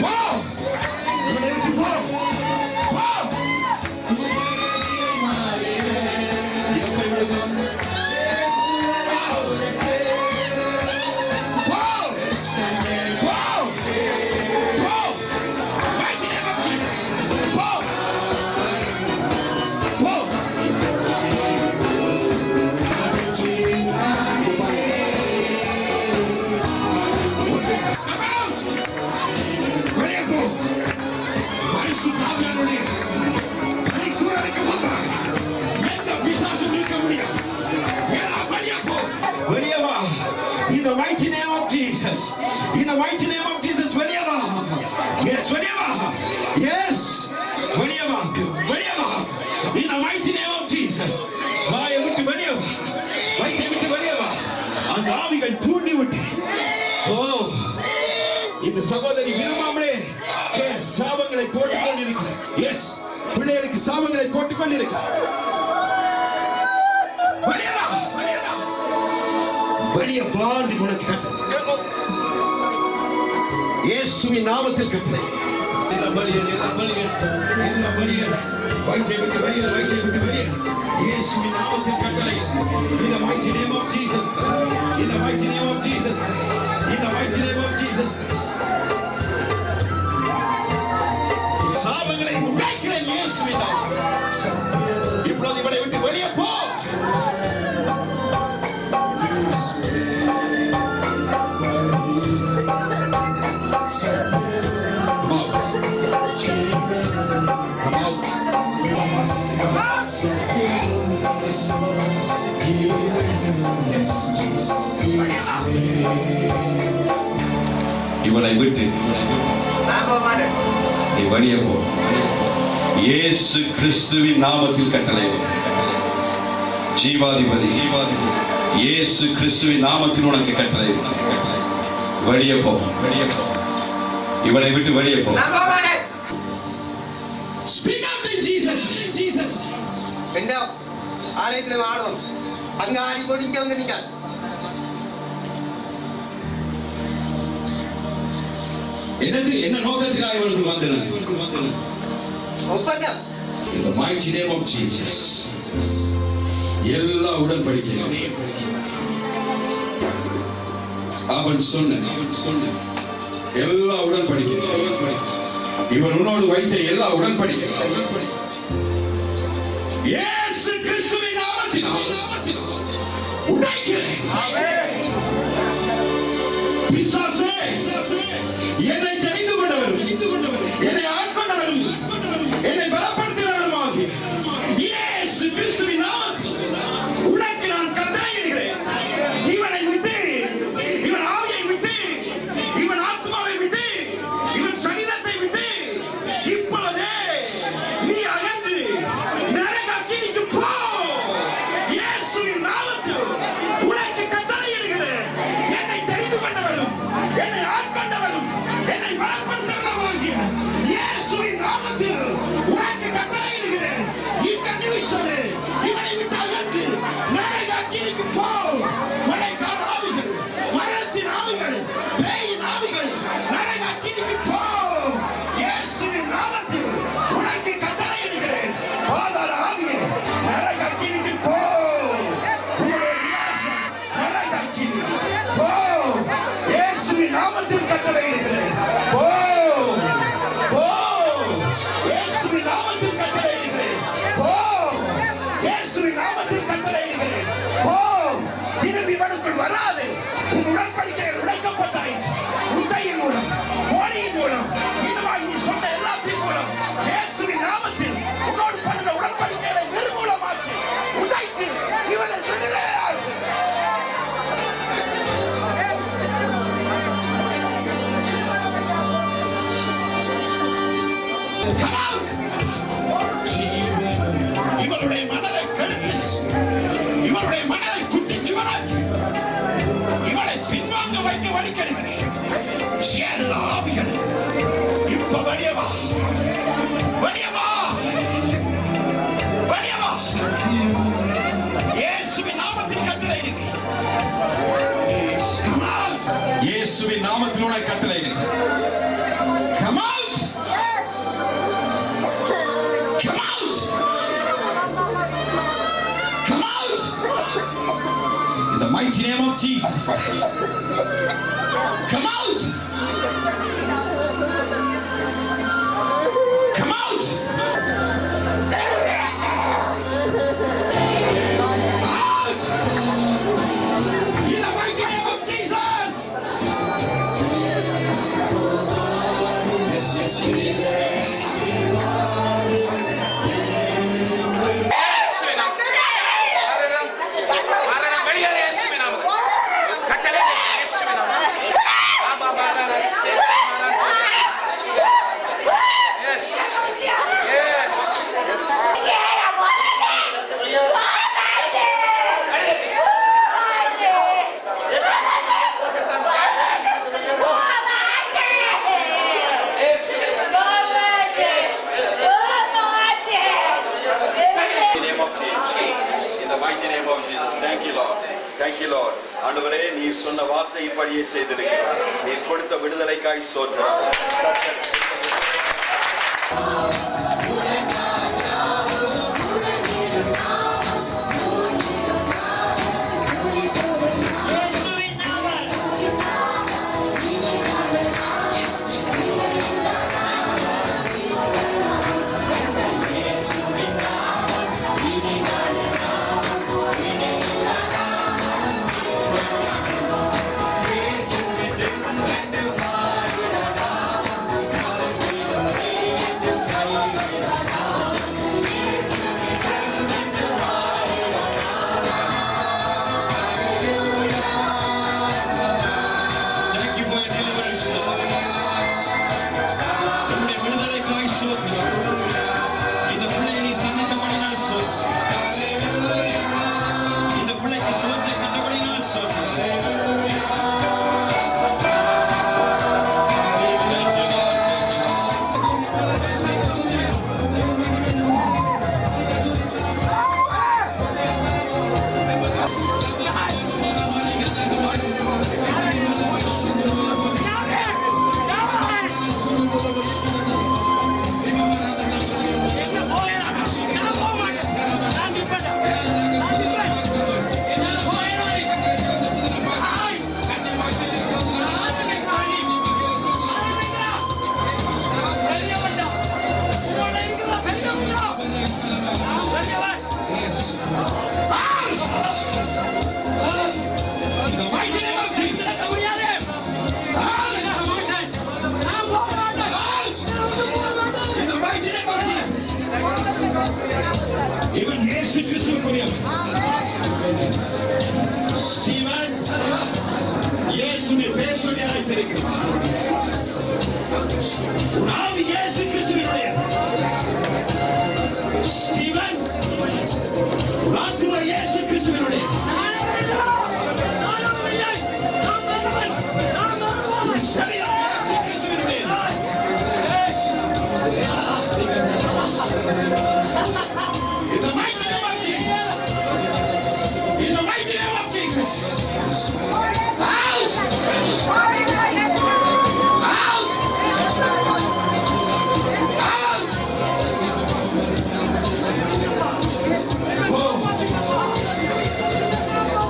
Speaker 4: போ. இவனை விட்டு போ. போ. எப்ப இவனை போ? போ. போ. போ. Mighty name of Jesus. Pô! Pô! Come out! வெளியே போ. பரிசுத்தாவியானவருடைய பரிந்துரைக்கு முன்பாக எந்த பிசாசும் நிற்க முடியாது. எல்லாம் வெளியே போ. வெளியே வா. In the mighty name of Jesus. In the mighty name of Jesus. வெளியே வா. Yes, வெளியே வா. Yes. வெளியே வா. வெளியே வா. In the mighty name of Jesus. வாயை விட்டு வெளியே வா. வயிற்றை விட்டு வெளியே வா. அந்த ஆவிகள் தூண்டி விட்டு. ஓ, இந்த சகோதரி விரும்பாமலே சாபங்களை போட்டுக் கொண்டிருக்கிறார். எஸ், பிள்ளைகளுக்கு சாபங்களை போட்டுக் கொண்டிருக்கிறார். வெளியே வா. வெளியே வா. வெளியே பாண்டு உனக்கு கட்டளை. இயேசுவின் நாமத்தில் கட்டளை. எல்லாம் வெளியே. வயிற்றை விட்டு வெளியே. இயேசுவின் நாமத்தில் கட்டளை. In the mighty name of Jesus. In the mighty name of Jesus. In the mighty name of Jesus.
Speaker 1: இவனை விட்டு நீ வெளியே போ. இயேசு கிறிஸ்துவின் நாமத்தில் கட்டளை. ஜீவாதிபதி இயேசு கிறிஸ்துவின் நாமத்தில் உனக்கு கட்டளை. வெளியே போ. இவனை விட்டு வெளியே போ.
Speaker 4: Speak up in Jesus. Jesus.
Speaker 5: என்ன ஆலயத்தில் ஆடணும் அங்க ஆடி போட்டு இங்க வந்து நிக்க
Speaker 4: என்ன நோக்கத்துக்காக இவர்கள் வந்தனர்?
Speaker 5: ஒப்பந்தம்.
Speaker 4: In the mighty name of Jesus. எல்லா உடன்படிக்கையும் அவன் சொன்ன எல்லா உடன்படிக்கையும் இவன் உன்னோடு வைத்த எல்லா உடன்படிக்கையும் இயேசு கிறிஸ்துவின் நாமத்தினால் உடைக்கிறேன். பிசாசே, என்னை தெரிந்து கொண்டவரும் என்னை ஆட்கொண்டவரும் என்னை பலப்படுத்தினவருமாகிய இயேசு கிறிஸ்துவின் நாமத்தில் உனக்கு நான் கட்டளையிடுகிறேன். இவனை விட்டு, இவன் ஆவியை விட்டு, இவன் ஆத்மாவை விட்டு, இவன் சரீரத்தை விட்டு இப்பொழுதே நீ அகன்று நரக அக்கினிக்கு போ. இயேசுவின் நாமத்தில் உனக்கு கட்டளையிடுகிறேன். என்னை தெரிந்து கொண்டவரும் என்னை ஆட்கொண்டவரும் என்னை பலப்படுத்தினவருமாகிய இயேசுவின் நாமத்தில் உனக்கு கட்டளையிடுகிறேன். இந்த நிமிஷமே இவனை விட்டு அகன்று நரக அக்கினிக்கு போ. கொலைகார ஆவிகள், மரணத்தின் ஆவிகள், பேயின் ஆவிகள் நரக அக்கினிக்கு போ. இயேசுவின் நாமத்தில் உனக்கு கட்டளையிடுகிறேன். பாதாள ஆவியே, நரக அக்கினிக்கு போ. உன்னுடைய விநாசம் நரக அக்கினி போ. இயேசுவின் நாமத்தில் கட்டளையிடுகிறேன். போ. போ. இயேசுவின் நாமத்தில் கட்டளையிடுகிறேன். போ. இயேசுவின் நாமத்தில் கட்டளையிடுகிறேன். போ. திரும்பி இவனுக்குள் வராது. உன் உடன்படிக்கைகள் உடைக்கப்பட்டாயிற்று. உண்மையின் மூலம், மோடியின் மூலம், இதுவாய் நீ சொன்ன எல்லாத்தின் மூலம் இயேசுவின் நாமத்தில் உன்னோடு பண்ணுற உடன்படிக்கைகளை நிர்மூலமாக்கி உதைத்து இவனை விடுதலையாக்கு. Come out! இவருடைய மனதை கெடுத்து, இவருடைய மனதை குட்டிச்சுவராக்கி, இவளை சின்வாங்க வைக்க வழிகெடுக்கிறேன். எல்லா ஆவிகளும் இப்ப வெளியே வா, வெளியே வா, வெளியே வா. இயேசுவின் நாமத்தில் கட்டளையிடுகிறேன். Come out! இயேசுவின் நாமத்தில் உனக்கு கட்டளையிடுகிறேன். Come out! Come out! Come out! In the mighty name of Jesus Christ. Come out! Come out! Out! In the mighty name of Jesus! Yes, yes, yes, yes.
Speaker 1: ஆண்டவரே, நீர் சொன்ன வார்த்தை இப்படியே செய்திருக்கிறார். நீர் கொடுத்த விடுதலைக்காய்
Speaker 4: இவன் இயேசு கிறிஸ்துவுக்குரியவன். ஸ்டீவன், இயேசுவின் பெயர் சொல்லி அழைத்திருக்கிறான். உன் ஆவி இயேசு கிறிஸ்துவினுடைய. ஸ்டீவன், உன் ஆத்துமா இயேசு கிறிஸ்துவினுடைய. உன் சரீரம் இயேசு கிறிஸ்துவினுடைய. In the mighty name of Jesus. In the mighty name of Jesus. Out! Out! Out! Boom!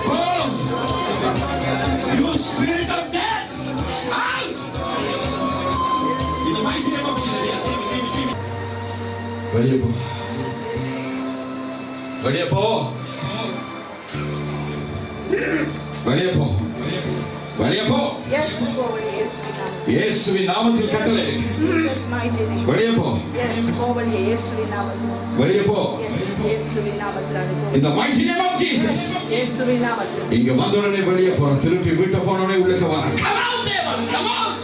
Speaker 4: Boom! You spirit of death! Out! In the mighty name of Jesus. Yeah, give me. வெளியே போ. வெளியே போ. வெளியே போ. வெளியே போ. இயேசுவின் நாமத்தில் கட்டளை. வெளியே போ. வெளியே போ. In the mighty name of Jesus. இங்க வந்த உடனே வெளியே போற. திருப்பி வீட்டை போன உடனே உள்ளே வா. Come out devil. Come out.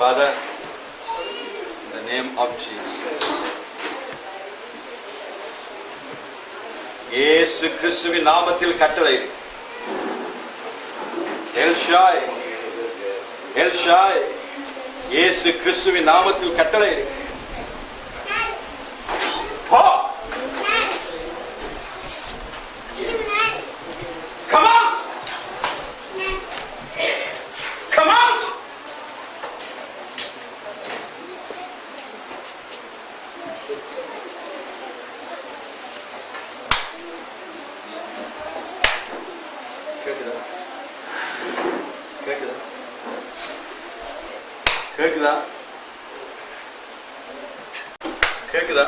Speaker 1: Father, in the name of Jesus, இயேசு கிறிஸ்துவின் நாமத்தில் கட்டளை. எல்ஷாய், எல்ஷாய், இயேசு கிறிஸ்துவின் நாமத்தில் கட்டளை. போ. Come out. Come out. கேக்குதா? கேக்குதா?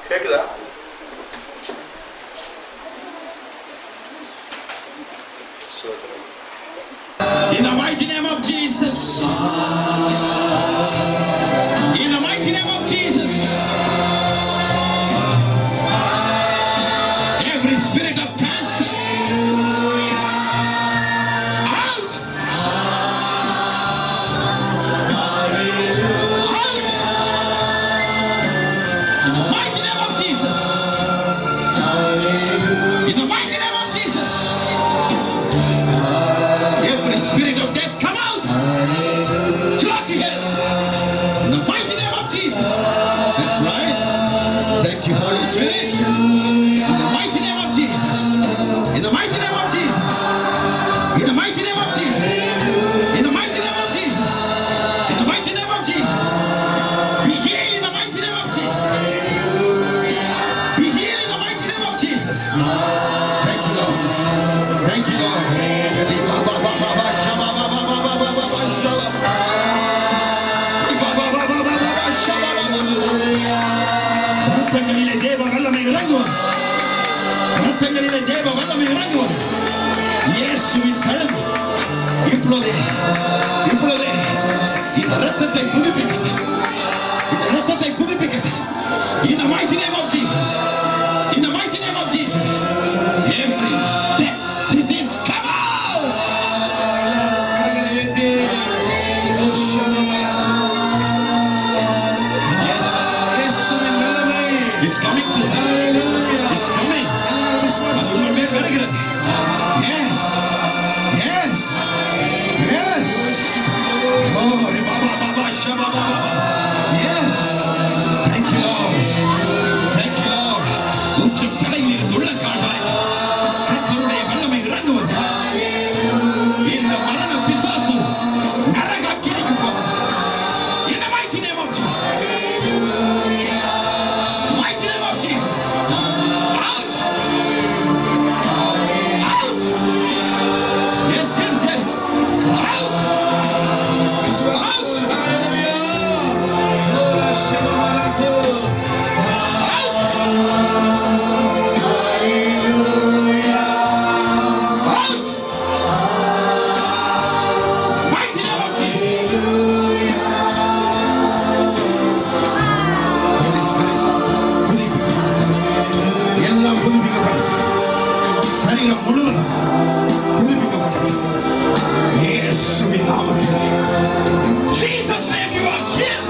Speaker 1: கேக்குதா?
Speaker 4: In the mighty name of Jesus. In the mighty name of Jesus. Every spirit of cancer. Out. Out. In the mighty name of Jesus. In the mighty name of Jesus. Every spirit of death, come out! Go to hell! In the mighty name of Jesus. That's right. Thank you, Holy Spirit. In the mighty name of Jesus. In the mighty name of Jesus. In the mighty name of Jesus. In the mighty name of Jesus. In the mighty name of Jesus. Be healed in the mighty name of Jesus. Be healed in the mighty name of Jesus. Thank you, Lord. Thank you, Lord. ரத்தங்களிலே தேவ வல்லமை இறங்குவது. ரத்தங்களிலே தேவ வல்லமை இறங்குவது. இயேசுவின் கழுவு இப்பொழுதே இப்பொழுதே இந்த ரத்தத்தை புதுப்பிக்கட்டும். இந்த ரத்தத்தை புதுப்பிக்கட்டும். In the mighty name of Jesus. In the mighty name of Jesus. Every step disease come out. It's coming, sister. It's coming. Yes. Yes. Yes. Oh, Baba, Baba, Shabba, Baba. Yes. காலம் முழுவதும் புதுப்பிக்கப்பட்டது. இயேசுவின் நாமத்தில். Jesus name you are healed.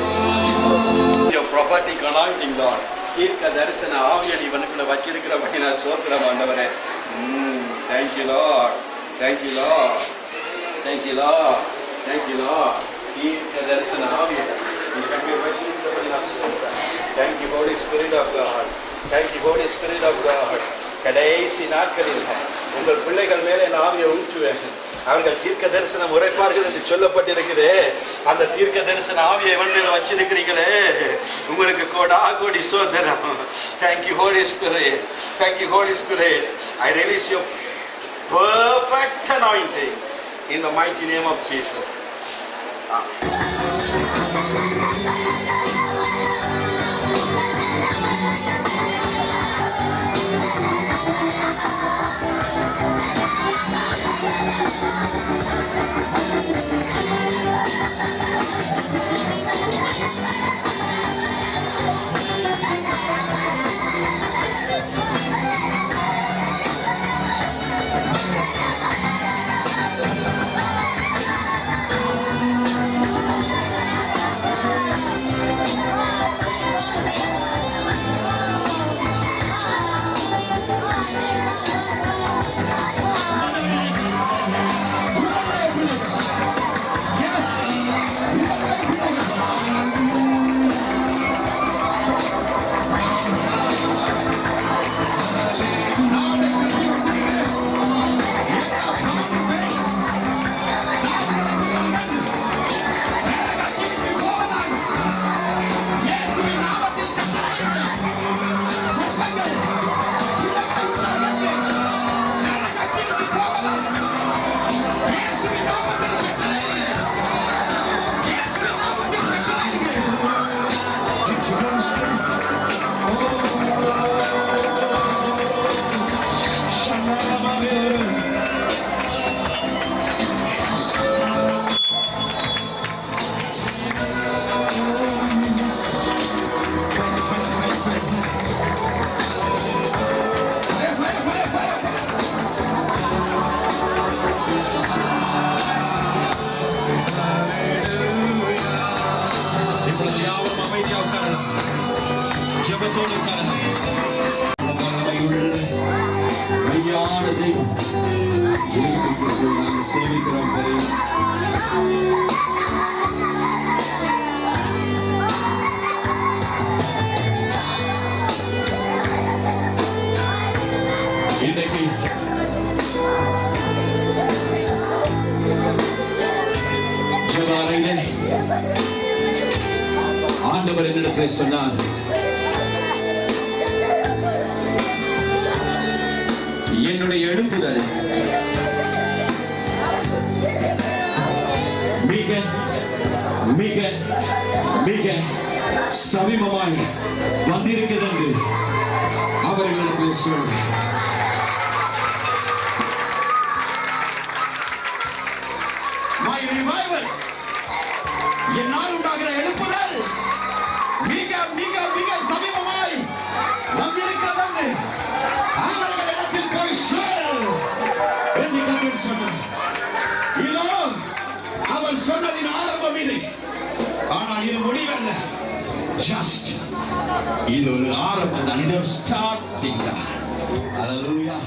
Speaker 6: Your prophetic anointing, Lord. தீர்க்க தரிசன ஆவியன் இவனுக்குள்ள வச்சிருக்கிறபடி நான் சோத்திரம் ஆண்டவரே. Thank you, Lord. Thank you, Lord. Thank you, Lord. Thank you, Lord. தீர்க்க தரிசன ஆவியன் இவனுக்குள்ள வச்சிருக்கிறபடி நான் சோத்திரம். Thank you, Holy Spirit of God. Thank you, Holy Spirit of God. கடைசி நாட்களில் உங்கள் பிள்ளைகள் மேலே நான் ஆவியை ஊற்றுவேன். அவர்கள் தீர்க்க தரிசனம் உரைப்பார்கள் என்று சொல்லப்பட்டிருக்குது. அந்த தீர்க்க தரிசன ஆவியை இவன் மேல வச்சிருக்கிறீங்களே, உங்களுக்கு கோடி சோதரம். Thank you, Holy Spirit. Thank you, Holy Spirit. I release your perfect anointing in the mighty name of Jesus.
Speaker 4: ஜெபத்தோடு உட்காரலாம். மெய்யான தெய்வம் இயேசு கிறிஸ்துவை நாங்கள் சேவிக்கிறோம். இன்றைக்கு ஜெப அறையிலே ஆண்டவர் என்னிடத்தில் சொன்னார், என்னுடைய எழுப்புதல் மிக மிக மிக சமீபமாய் வந்திருக்கிறது என்று அவர்களிடத்தில் சொன்னார். My revival, என்னால் உண்டாகிற எழுப்புதல் மிக மிக மிக சமீபமாய் வந்திருக்கிறது என்று அவர்களிடத்தில் போய் சொல் என்று கர்த்தர் சொன்னார். இதோ அவர் சொன்னதின் ஆரம்பம் இது. ஆனால் இது முடிவல்ல. ஜஸ்ட் இது ஒரு ஆரம்பம் தான். இது ஒரு ஸ்டார்டிங் தான். ஹalleluya.